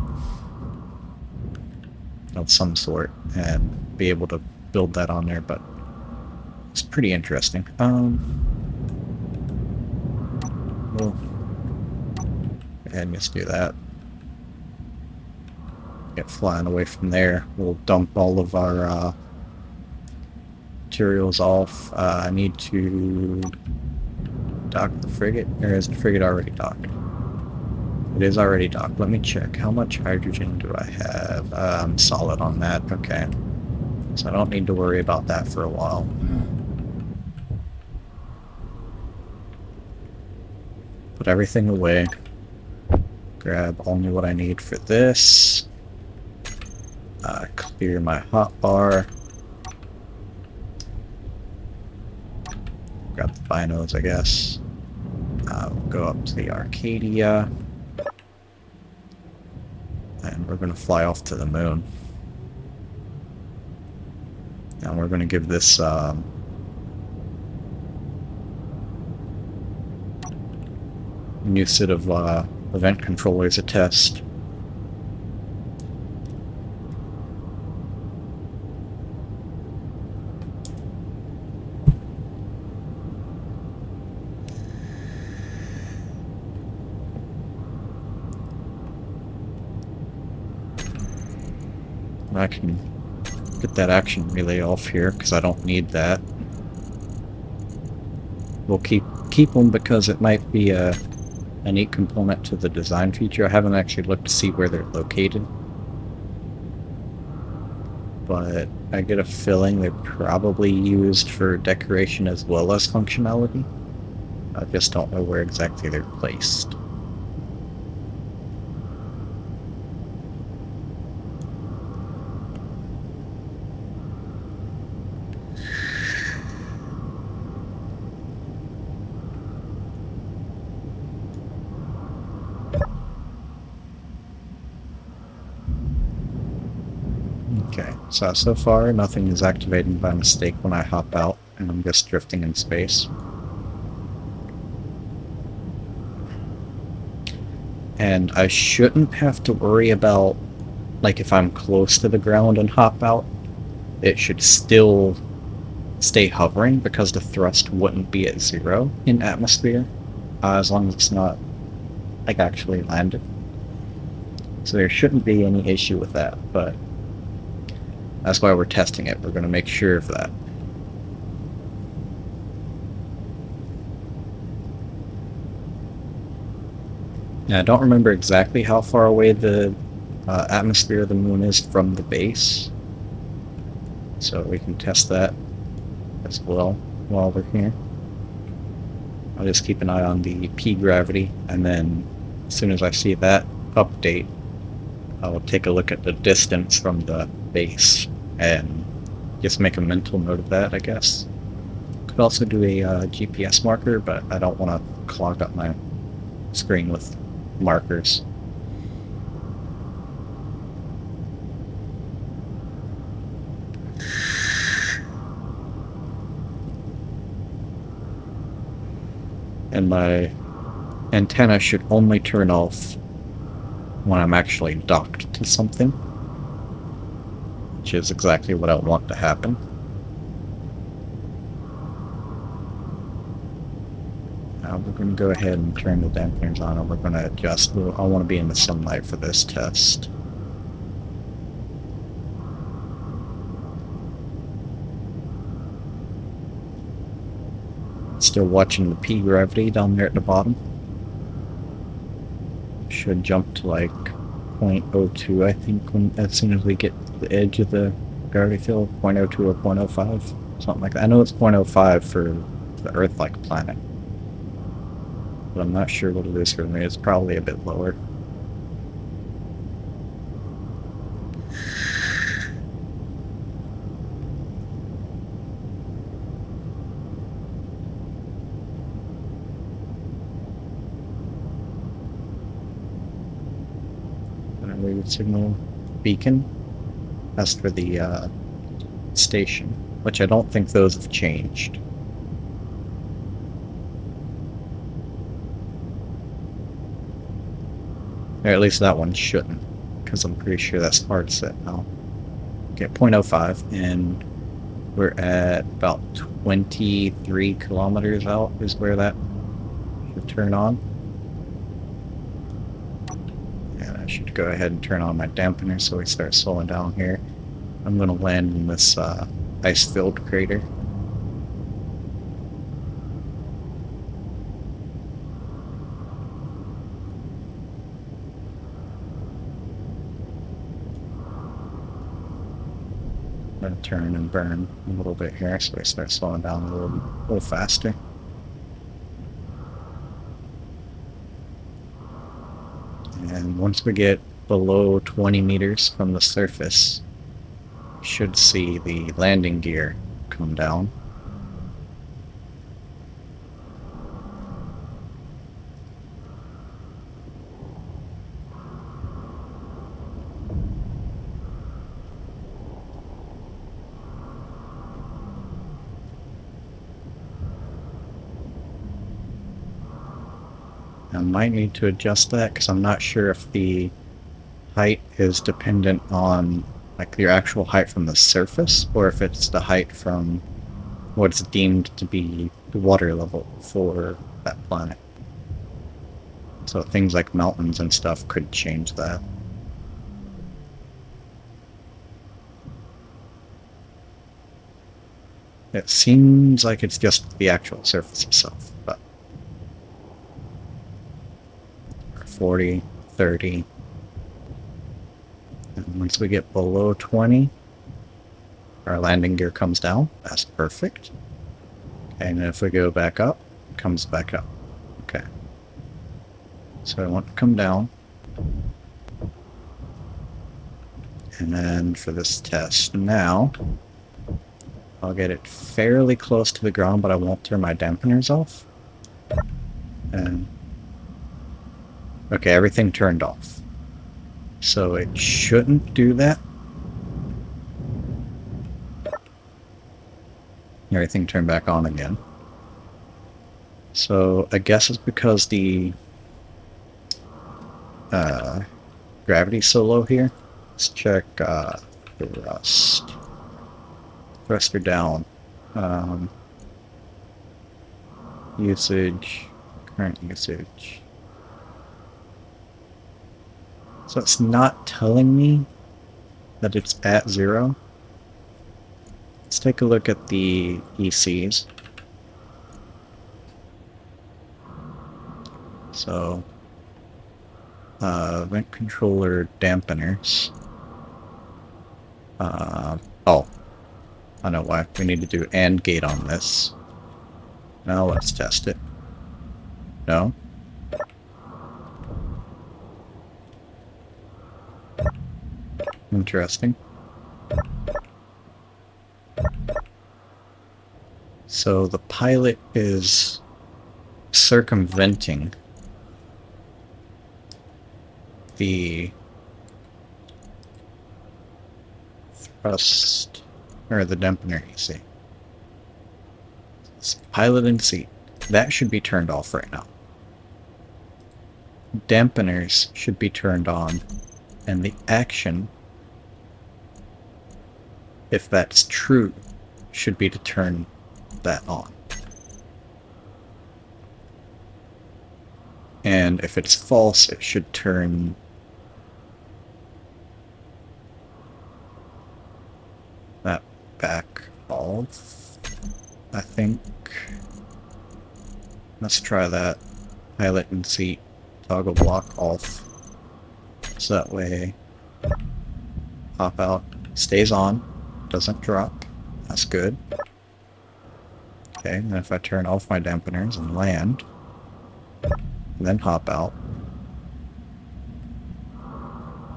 Speaker 1: of some sort and be able to build that on there, but it's pretty interesting. We'll go ahead and just do that. Get flying away from there. We'll dump all of our materials off. I need to dock the frigate, or is the frigate already docked? It is already docked. Let me check. How much hydrogen do I have? I'm solid on that. Okay. So I don't need to worry about that for a while. Put everything away. Grab only what I need for this. Clear my hotbar. Grab the binos, I guess. We'll go up to the Arcadia. And we're going to fly off to the moon. And we're going to give this new set of event controllers a test. I can get that action relay off here because I don't need that. We'll keep them because it might be a neat component to the design feature. I haven't actually looked to see where they're located, but I get a feeling they're probably used for decoration as well as functionality. I just don't know where exactly they're placed. Okay, so far nothing is activated by mistake when I hop out, and I'm just drifting in space. And I shouldn't have to worry about like if I'm close to the ground and hop out, it should still stay hovering because the thrust wouldn't be at 0 in atmosphere, as long as it's not like actually landed. So there shouldn't be any issue with that, but that's why we're testing it. We're going to make sure of that. Now, I don't remember exactly how far away the atmosphere of the moon is from the base, so we can test that as well while we're here. I'll just keep an eye on the P gravity, and then as soon as I see that update, I'll take a look at the distance from the base and just make a mental note of that, I guess. Could also do a GPS marker, but I don't want to clog up my screen with markers. And my antenna should only turn off when I'm actually docked to something, which is exactly what I want to happen. We're going to go ahead and turn the dampeners on, and we're going to adjust. I want to be in the sunlight for this test. Still watching the P gravity down there at the bottom. Should jump to like 0.02, I think, as soon as we get to the edge of the gravity field. 0.02 or 0.05, something like that. I know it's 0.05 for the Earth-like planet, but I'm not sure what it is for me. It's probably a bit lower. Signal beacon. That's for the station, which I don't think those have changed. Or at least that one shouldn't, because I'm pretty sure that's hard set now. Okay, 0.05, and we're at about 23 kilometers out is where that should turn on. Should go ahead and turn on my dampener so we start slowing down here. I'm going to land in this ice-filled crater. I'm going to turn and burn a little bit here so we start slowing down a little faster. And once we get below 20 meters from the surface, we should see the landing gear come down. I might need to adjust that because I'm not sure if the height is dependent on like your actual height from the surface, or if it's the height from what's deemed to be the water level for that planet. So things like mountains and stuff could change that. It seems like it's just the actual surface itself, but 40, 30. And once we get below 20, our landing gear comes down. That's perfect. And if we go back up, it comes back up. Okay. So I want to come down. And then for this test now, I'll get it fairly close to the ground, but I won't turn my dampeners off. And okay, everything turned off. So it shouldn't do that. Everything turned back on again. So I guess it's because the gravity's so low here. Let's check thrust. Thruster down. Usage. Current usage. So it's not telling me that it's at 0. Let's take a look at the ECs. So, vent controller dampeners. Oh, I know why. We need to do AND gate on this. Now let's test it. No? Interesting. So the pilot is circumventing the thrust, or the dampener, you see. It's pilot and seat. That should be turned off right now. Dampeners should be turned on, and the action, if that's true, should be to turn that on. And if it's false, it should turn that back off, I think. Let's try that. Pilot and seat toggle block off. So that way, pop out, stays on, doesn't drop. That's good. Okay, and if I turn off my dampeners and land, and then hop out.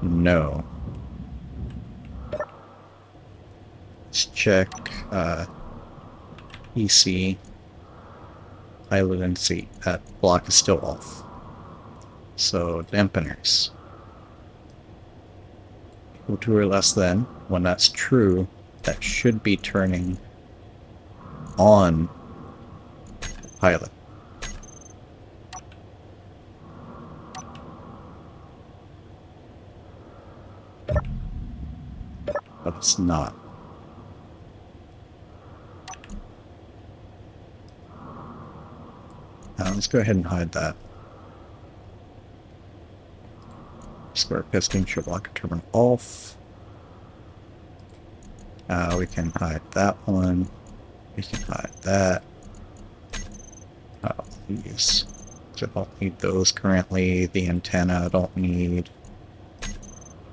Speaker 1: No. Let's check EC, pilot and seat. That block is still off. So dampeners. Equal to or less than. When that's true, that should be turning on the pilot. But it's not. Let's go ahead and hide that. Square piston should lock a terminal off. We can hide that one. We can hide that. These. I don't need those currently. The antenna I don't need.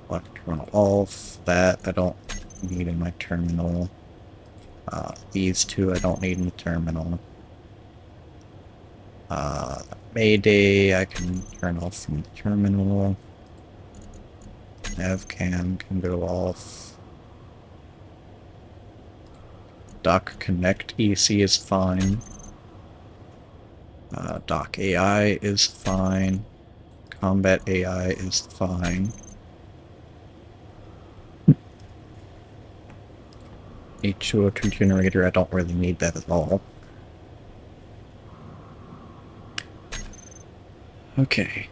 Speaker 1: Lock terminal off. That I don't need in my terminal. These two I don't need in the terminal. Mayday I can turn off from the terminal. Navcam can go off. Dock Connect EC is fine. Dock AI is fine. Combat AI is fine. H2O2 generator, I don't really need that at all. Okay.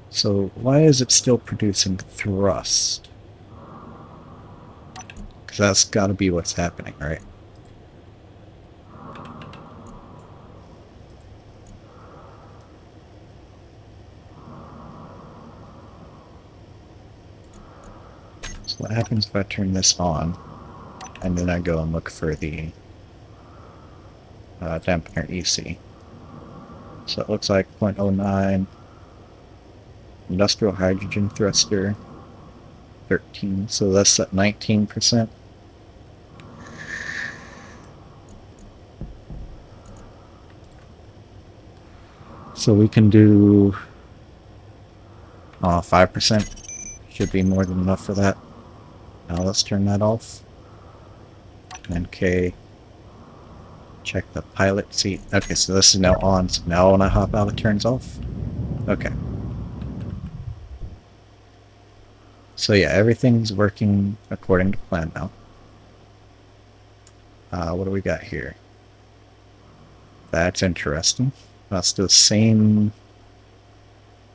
Speaker 1: So why is it still producing thrust? Because that's got to be what's happening, right? So what happens if I turn this on, and then I go and look for the dampener EC? So it looks like 0.09. Industrial hydrogen thruster, 13. So that's at 19%. So we can do 5%. Should be more than enough for that. Now let's turn that off. And K. Check the pilot seat. Okay, so this is now on. So now when I hop out, it turns off. Okay. So yeah, everything's working according to plan now. What do we got here? That's interesting. That's the same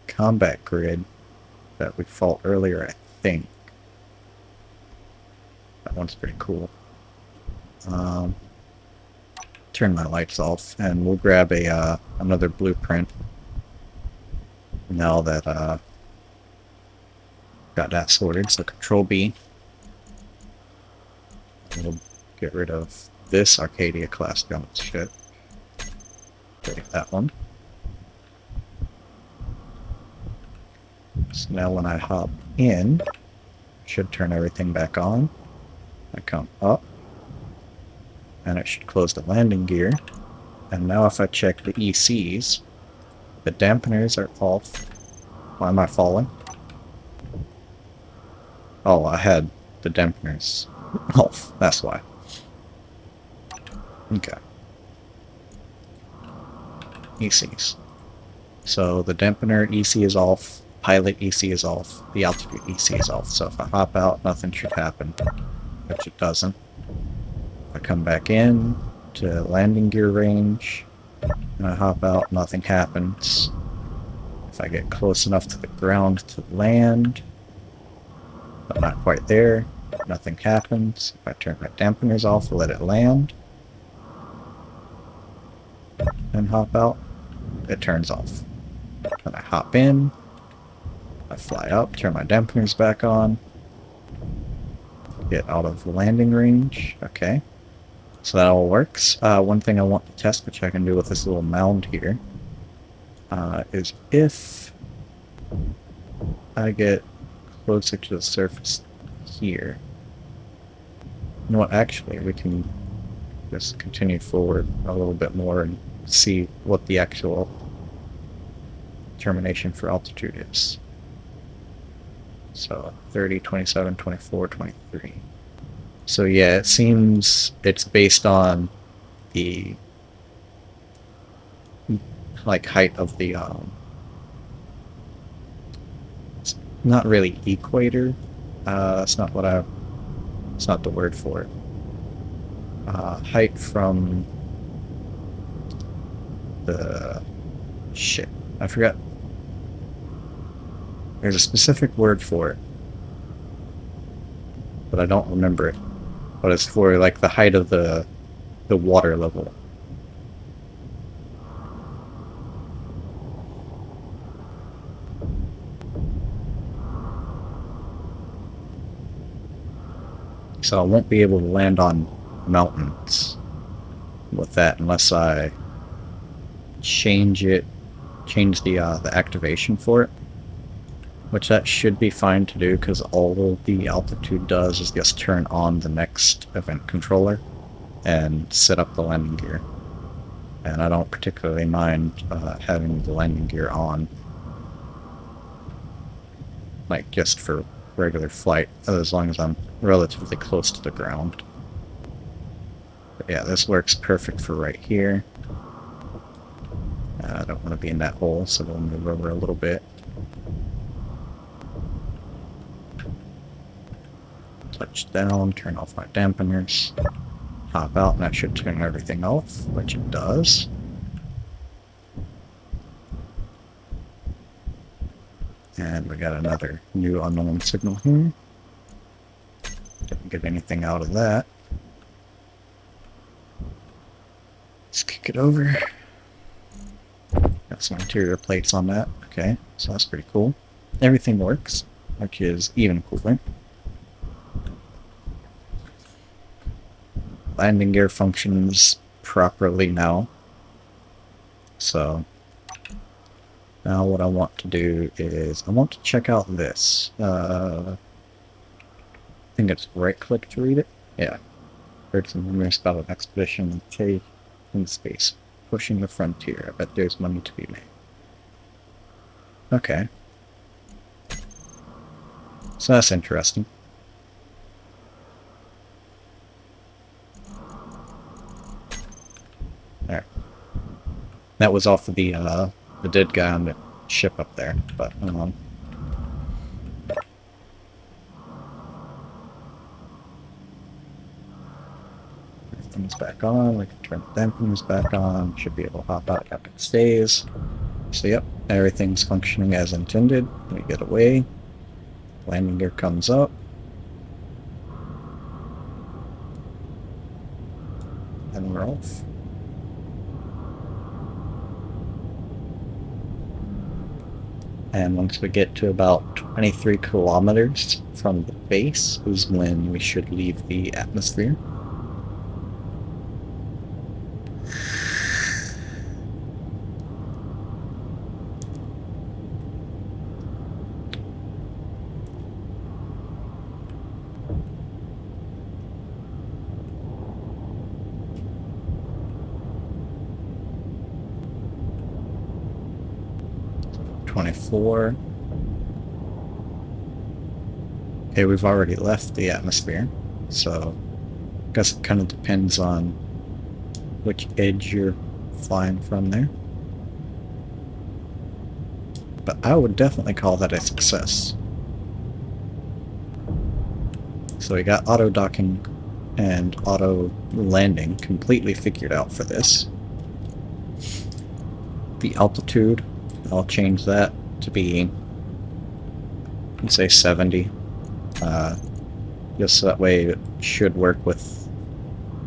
Speaker 1: combat grid that we fought earlier, I think. That one's pretty cool. Turn my lights off, and we'll grab a another blueprint. Now that got that sorted, so Control B. We'll get rid of this Arcadia class junk shit. Take that one. So now when I hop in, should turn everything back on. I come up, and it should close the landing gear. And now if I check the ECs, the dampeners are off. Why am I falling? Oh, I had the dampeners off, that's why. Okay. ECs. So the dampener EC is off, pilot EC is off, the altitude EC is off. So if I hop out, nothing should happen, which it doesn't. If I come back in to landing gear range, and I hop out, nothing happens. If I get close enough to the ground to land, but not quite there, nothing happens. If I turn my dampeners off, let it land, and hop out, it turns off. Then I hop in, I fly up, turn my dampeners back on, get out of the landing range. Okay, so that all works. One thing I want to test, which I can do with this little mound here, is if I get closer to the surface here. You know what, actually, we can just continue forward a little bit more and see what the actual termination for altitude is. So 30, 27, 24, 23. So yeah, it seems it's based on the like height of the it's not really equator. That's not what it's not the word for it. Height from the shit. I forgot. There's a specific word for it, but I don't remember it. But it's for like the height of the water level. So I won't be able to land on mountains with that unless I change the activation for it, which that should be fine to do because all the altitude does is just turn on the next event controller and set up the landing gear. And I don't particularly mind having the landing gear on, like just for regular flight, as long as I'm relatively close to the ground. But yeah, this works perfect for right here. I don't want to be in that hole, so we'll move over a little bit. Touch down, turn off my dampeners, hop out, and that should turn everything off, which it does. And we got another new unknown signal here. Didn't get anything out of that. Let's kick it over. Got some interior plates on that. Okay, so that's pretty cool. Everything works, which is even cooler. Landing gear functions properly now. So now what I want to do is I want to check out this. I think it's right click to read it. Yeah. Heard some rumors about an expedition in space, pushing the frontier. I bet there's money to be made. Okay. So that's interesting. There. That was off of the dead guy on the ship up there, but everything's back on. We can turn the dampers back on. Should be able to hop out. Yep, it stays. So yep, everything's functioning as intended. We get away. Landing gear comes up. And we're off. And once we get to about 23 kilometers from the base is when we should leave the atmosphere. .24. Okay, we've already left the atmosphere, so I guess it kind of depends on which edge you're flying from there. But I would definitely call that a success. So we got auto docking and auto landing completely figured out for this. The altitude, I'll change that to be, let's say 70. Just so that way it should work with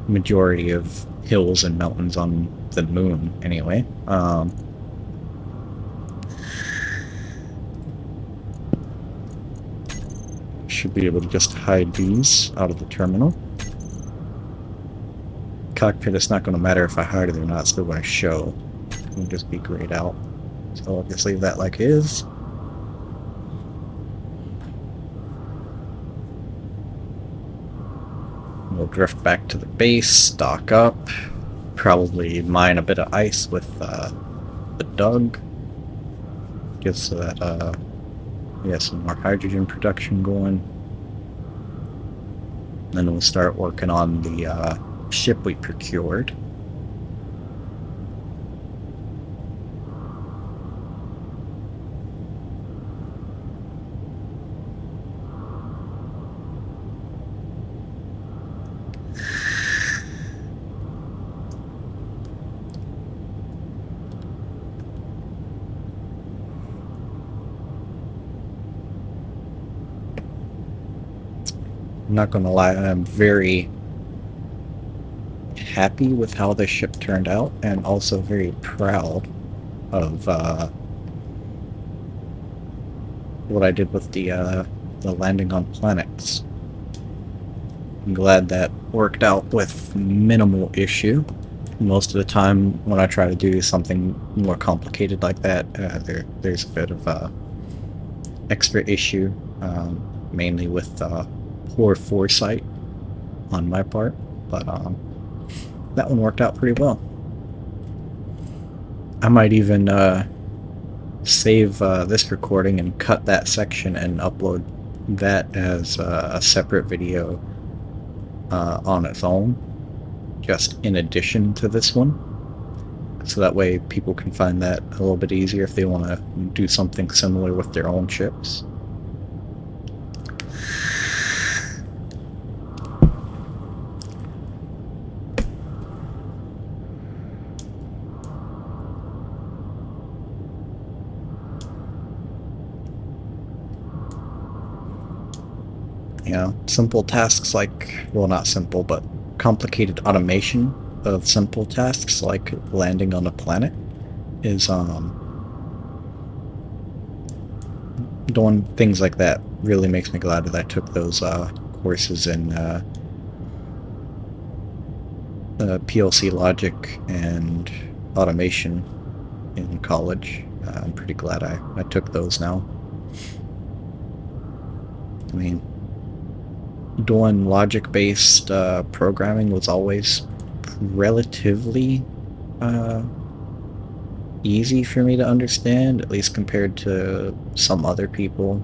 Speaker 1: majority of hills and mountains on the moon anyway. Should be able to just hide these out of the terminal. Cockpit, it's not going to matter if I hide it or not, it's still going to show. It'll just be grayed out. So I'll just leave that like is. We'll drift back to the base, dock up, probably mine a bit of ice with the Doug, just so that we have some more hydrogen production going. Then we'll start working on the ship we procured. I'm not gonna lie, I'm very happy with how this ship turned out, and also very proud of what I did with the landing on planets. I'm glad that worked out with minimal issue. Most of the time, when I try to do something more complicated like that, there's a bit of extra issue, mainly with poor foresight on my part, but that one worked out pretty well. I might even save this recording and cut that section and upload that as a separate video on its own, just in addition to this one, so that way people can find that a little bit easier if they want to do something similar with their own ships. You know, simple tasks like, well, not simple, but complicated automation of simple tasks like landing on a planet is doing things like that really makes me glad that I took those courses in PLC logic and automation in college. I'm pretty glad I took those now. I mean, doing logic-based programming was always relatively easy for me to understand, at least compared to some other people.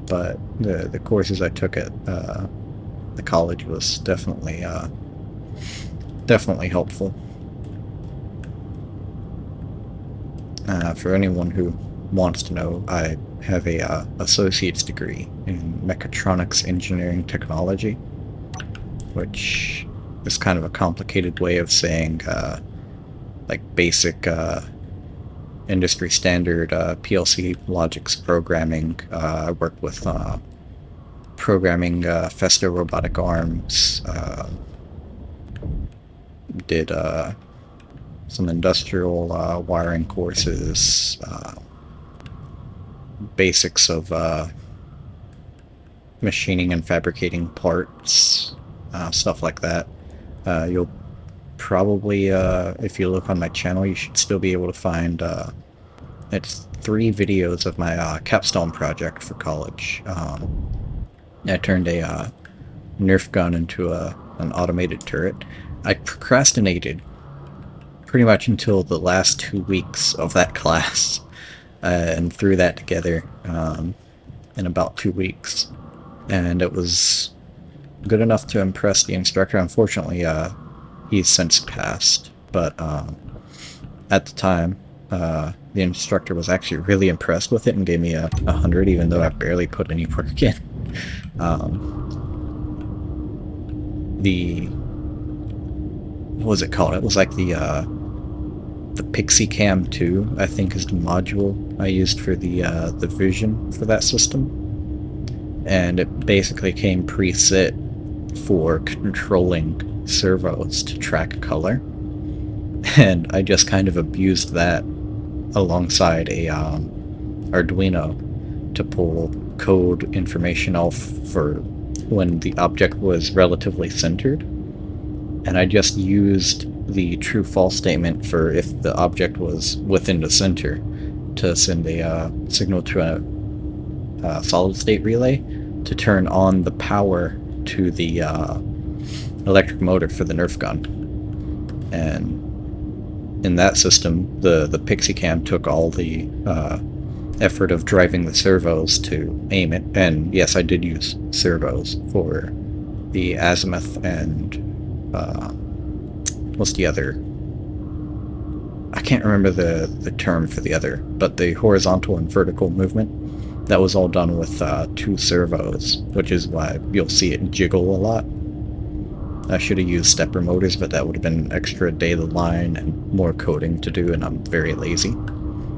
Speaker 1: But the courses I took at the college was definitely helpful. For anyone who wants to know, I have a associate's degree in mechatronics engineering technology, which is kind of a complicated way of saying like basic industry standard PLC logics programming. I worked with programming Festo robotic arms. Did some industrial wiring courses, basics of machining and fabricating parts, stuff like that. You'll probably, if you look on my channel, you should still be able to find it's 3 videos of my capstone project for college. I turned a Nerf gun into an automated turret. I procrastinated pretty much until the last 2 weeks of that class, and threw that together in about 2 weeks. And it was good enough to impress the instructor. Unfortunately, he's since passed, but at the time, the instructor was actually really impressed with it and gave me a 100, even though I barely put any work in. What was it called? It was like the Pixie Cam 2, I think, is the module I used for the vision for that system, and it basically came preset for controlling servos to track color, and I just kind of abused that alongside a Arduino to pull code information off for when the object was relatively centered, and I just used the true-false statement for if the object was within the center to send a signal to a solid-state relay to turn on the power to the electric motor for the Nerf gun. And in that system, the Pixie Cam took all the effort of driving the servos to aim it. And yes, I did use servos for the azimuth and what's the other? I can't remember the term for the other, but the horizontal and vertical movement, that was all done with 2 servos, which is why you'll see it jiggle a lot. I should have used stepper motors, but that would have been an extra day of the line and more coding to do, and I'm very lazy.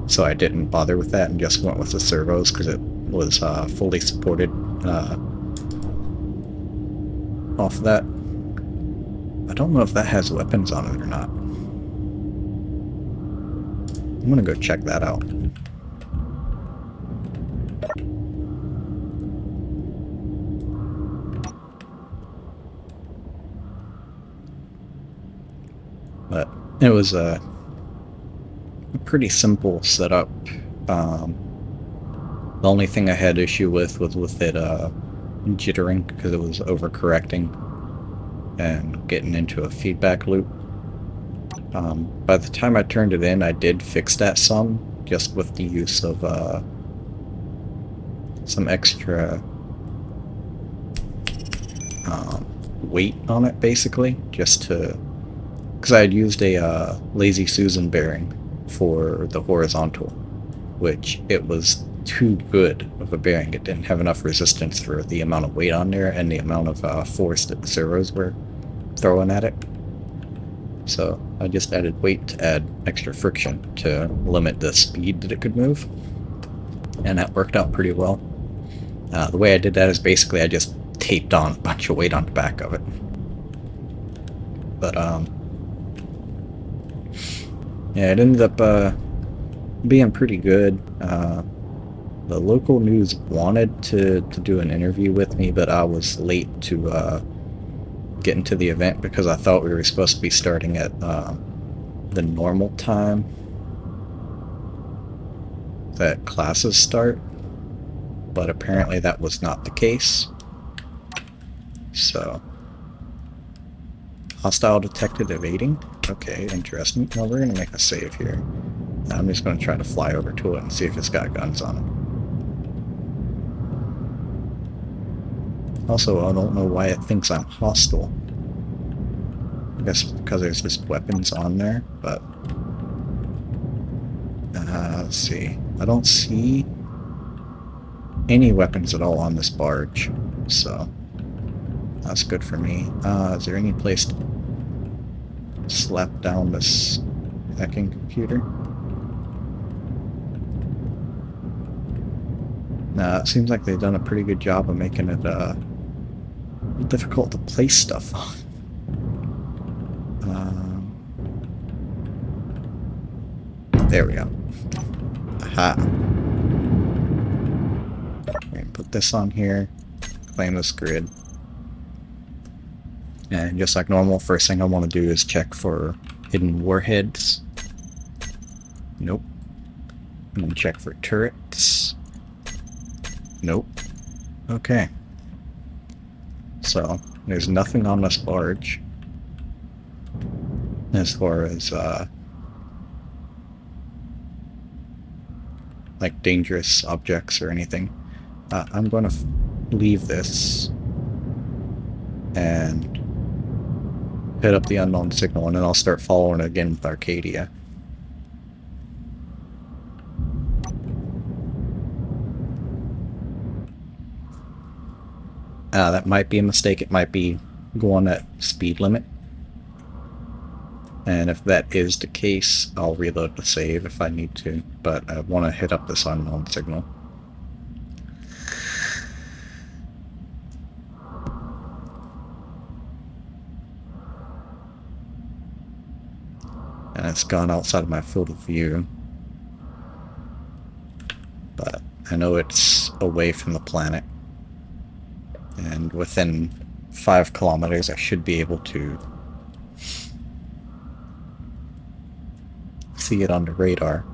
Speaker 1: So I didn't bother with that and just went with the servos because it was fully supported off of that. I don't know if that has weapons on it or not. I'm gonna go check that out. But it was a pretty simple setup. The only thing I had issue with was with it jittering because it was overcorrecting and getting into a feedback loop. By the time I turned it in, I did fix that some, just with the use of some extra weight on it, basically, just to... because I had used a Lazy Susan bearing for the horizontal, which it was too good of a bearing. It didn't have enough resistance for the amount of weight on there and the amount of force that the servos were throwing at it. So I just added weight to add extra friction to limit the speed that it could move, and that worked out pretty well. The way I did that is basically I just taped on a bunch of weight on the back of it. But yeah, it ended up being pretty good. The local news wanted to do an interview with me, but I was late to get into the event because I thought we were supposed to be starting at the normal time that classes start, but apparently that was not the case. So, hostile detected evading. Okay, interesting. Well, we're gonna make a save here. I'm just gonna try to fly over to it and see if it's got guns on it. Also, I don't know why it thinks I'm hostile. I guess because there's just weapons on there, but... let's see. I don't see any weapons at all on this barge, so that's good for me. Is there any place to slap down this hacking computer? It seems like they've done a pretty good job of making it difficult to place stuff on. There we go. Aha. And put this on here. Claim this grid. And just like normal, first thing I want to do is check for hidden warheads. Nope. And then check for turrets. Nope. Okay. So, there's nothing on this barge as far as, like dangerous objects or anything. I'm going to leave this and hit up the unknown signal, and then I'll start following it again with Arcadia. That might be a mistake. It might be going at speed limit. And if that is the case, I'll reload the save if I need to. But I want to hit up this unknown signal. And it's gone outside of my field of view. But I know it's away from the planet. And within 5 kilometers, I should be able to see it on the radar.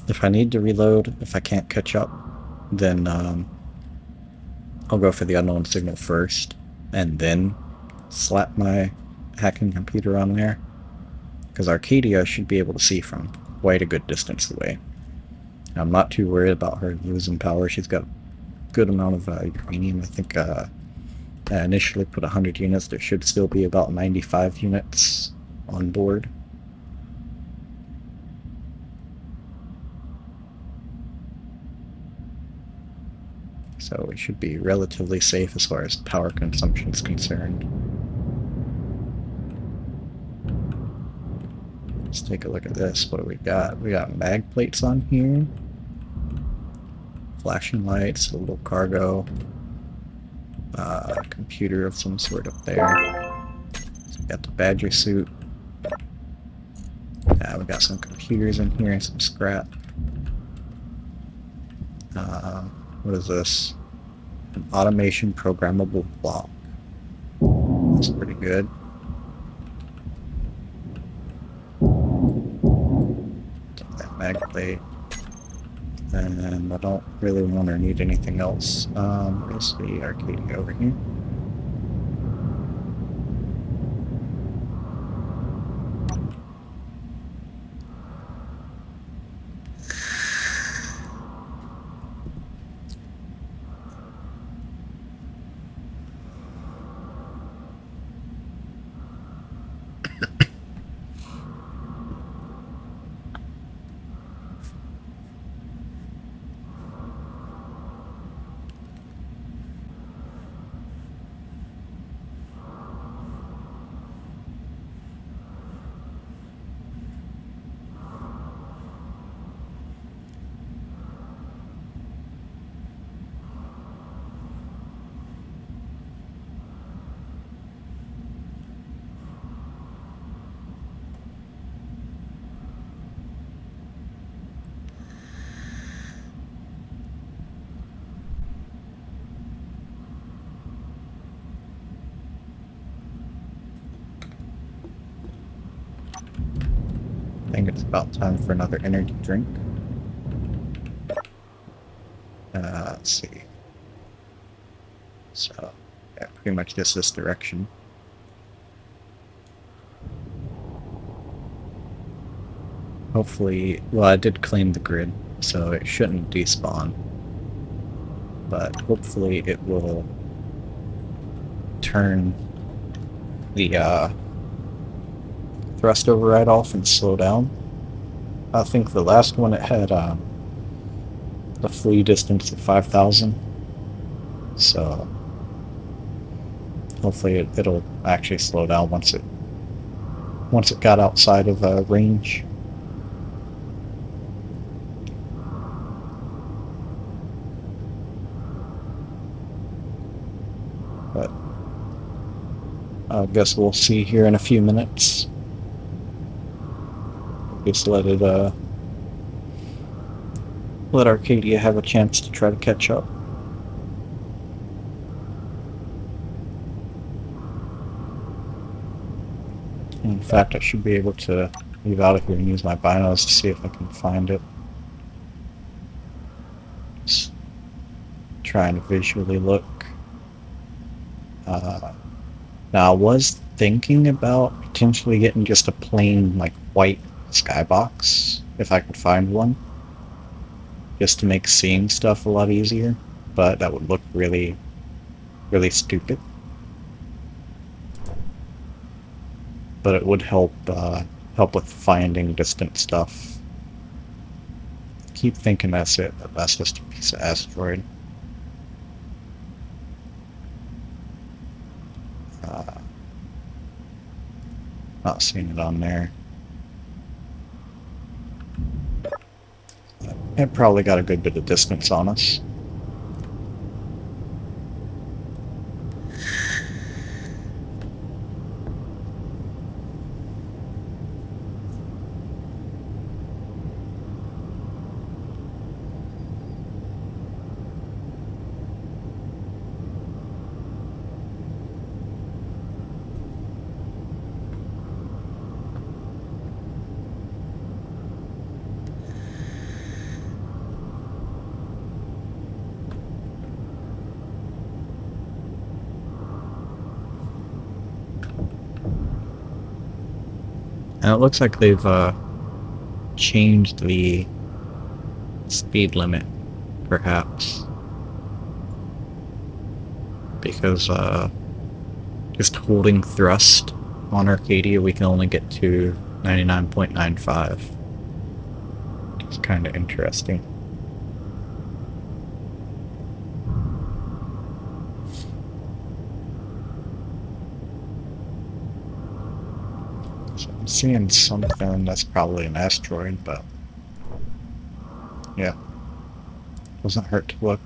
Speaker 1: If I need to reload, if I can't catch up, then I'll go for the unknown signal first, and then slap my hacking computer on there, because Arcadia should be able to see from quite a good distance away. I'm not too worried about her losing power. She's got a good amount of uranium. I think I initially put 100 units. There should still be about 95 units on board. So we should be relatively safe as far as power consumption is concerned. Let's take a look at this. What do we got? We got mag plates on here. Flashing lights, a little cargo. Computer of some sort up there. So we got the Badger suit. We got some computers in here and some scrap. What is this? An automation programmable block. That's pretty good. Take that mag plate. And I don't really want or need anything else. Where's the Arcadia over here? I think it's about time for another energy drink. Let's see. So, yeah, pretty much just this direction. Hopefully, well, I did claim the grid, so it shouldn't despawn. But hopefully it will turn the thrust override off and slow down. I think the last one it had the flee distance of 5,000. So hopefully it'll actually slow down once it got outside of range. But I guess we'll see here in a few minutes. Just let Arcadia have a chance to try to catch up. In fact, I should be able to leave out of here and use my binos to see if I can find it. Just trying to visually look. Now, I was thinking about potentially getting just a plain, like, white skybox, if I could find one, just to make seeing stuff a lot easier, but that would look really, really stupid. But it would help with finding distant stuff. Keep thinking that's it, but that's just a piece of asteroid. Not seeing it on there. It probably got a good bit of distance on us. And it looks like they've changed the speed limit, perhaps. Because just holding thrust on Arcadia, we can only get to 99.95. It's kind of interesting. So I'm seeing something that's probably an asteroid, but yeah, doesn't hurt to look.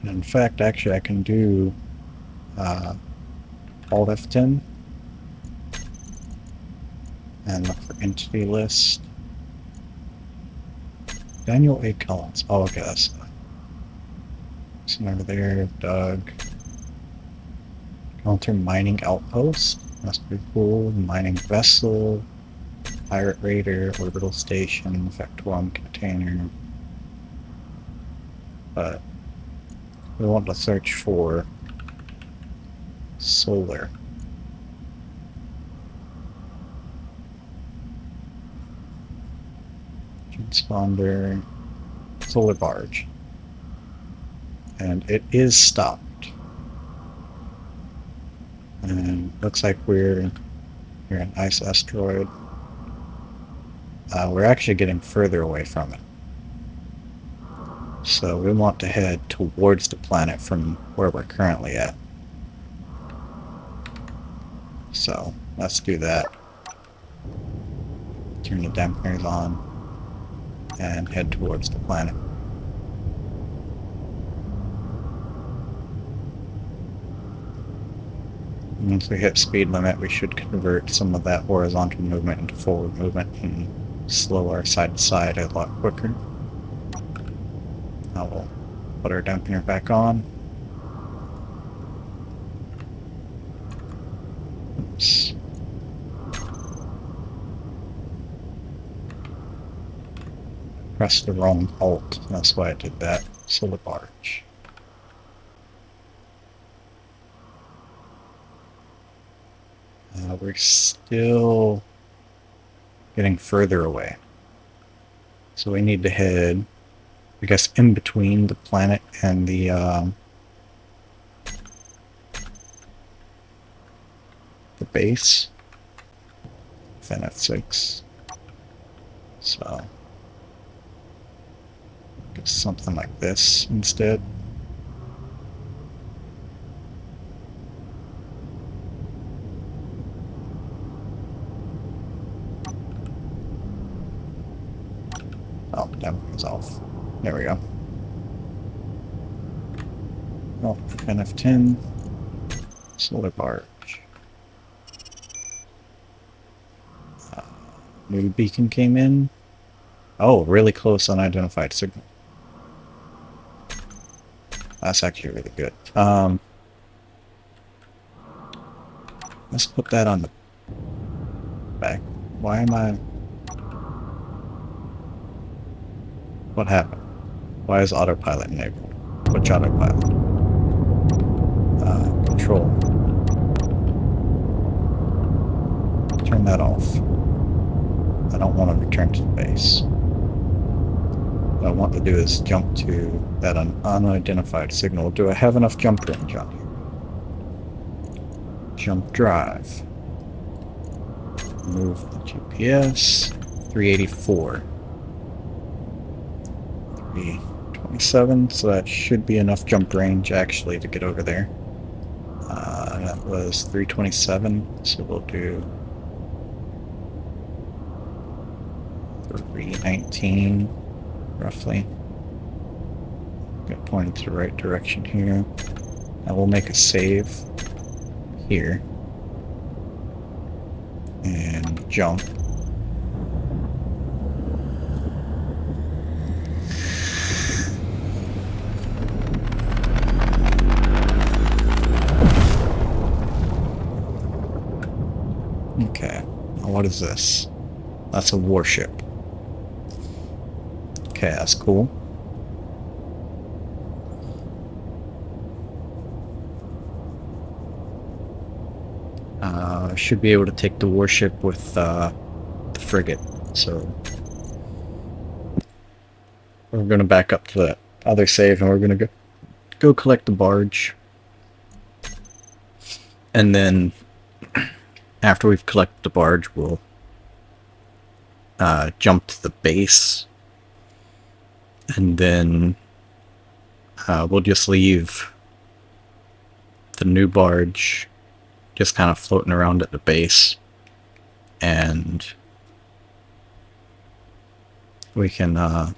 Speaker 1: In fact, actually, I can do Alt F10 and look for entity list. Daniel A. Collins. Oh, okay, that's over there. Doug. Counter mining outpost. That's pretty cool. Mining vessel. Pirate raider. Orbital station. Effect 1 container. But we want to search for solar. Transponder. Solar barge. And it is stopped. And looks like we're an ice asteroid. We're actually getting further away from it. So we want to head towards the planet from where we're currently at. So let's do that. Turn the dampeners on and head towards the planet. Once we hit speed limit, we should convert some of that horizontal movement into forward movement and slow our side to side a lot quicker. Now we'll put our dampener back on. Oops. Pressed the wrong alt, that's why I did that. Solar barge. We're still getting further away. So we need to head, I guess, in between the planet and the base. Then F6. So guess something like this instead. Oh, that was off. There we go. Oh, NF10. Solar barge. New beacon came in. Oh, really close unidentified signal. That's actually really good. Let's put that on the back. Why am I... What happened? Why is autopilot enabled? Which autopilot? Control. Turn that off. I don't want to return to the base. What I want to do is jump to that unidentified signal. Do I have enough jump range on here? Jump drive. Move the GPS. 384. 327, so that should be enough jump range actually to get over there. That was 327, so we'll do 319 roughly. Get pointed to the right direction here. Now we'll make a save here and jump. Okay, now what is this? That's a warship. Okay, that's cool. Should be able to take the warship with the frigate, so we're gonna back up to the other save and we're gonna go collect the barge, and then after we've collected the barge, we'll jump to the base, and then we'll just leave the new barge just kind of floating around at the base, and we can, what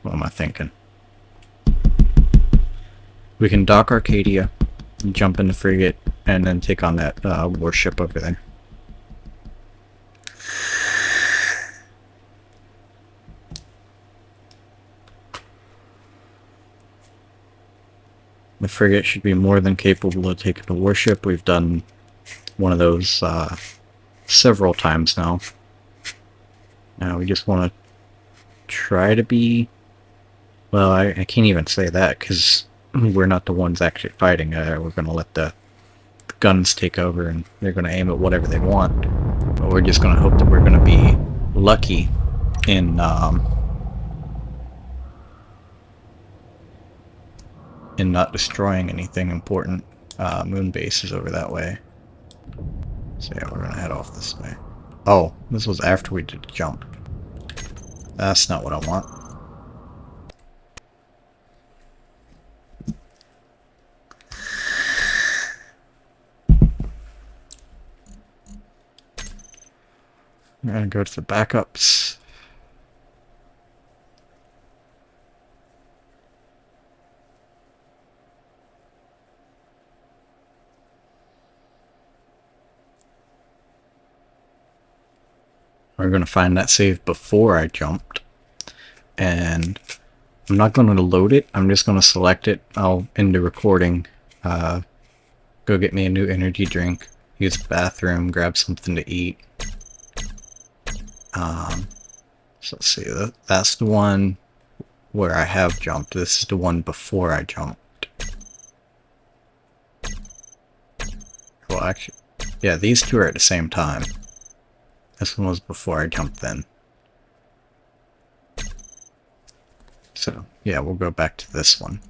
Speaker 1: am I thinking? We can dock Arcadia, jump in the frigate, and then take on that warship over there. The frigate should be more than capable of taking the warship. We've done one of those several times now. Now we just want to try to be... Well, I can't even say that because we're not the ones actually fighting. We're going to let the guns take over and they're going to aim at whatever they want. But we're just going to hope that we're going to be lucky in not destroying anything important. Moon base is over that way. So yeah, we're gonna head off this way. Oh, this was after we did the jump. That's not what I want. We're gonna go to the backups. We're going to find that save before I jumped, and I'm not going to load it, I'm just going to select it. I'll end the recording, go get me a new energy drink, use the bathroom, grab something to eat. So let's see, that's the one where I have jumped. This is the one before I jumped. Well, actually, yeah, these two are at the same time. This one was before I jumped then. So yeah, we'll go back to this one.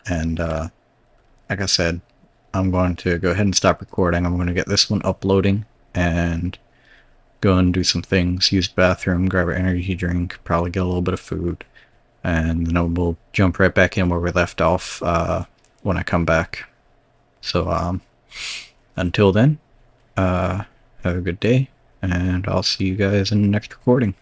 Speaker 1: And like I said, I'm going to go ahead and stop recording. I'm going to get this one uploading and go and do some things, use the bathroom, grab an energy drink, probably get a little bit of food, and then we'll jump right back in where we left off when I come back. So until then, have a good day, and I'll see you guys in the next recording.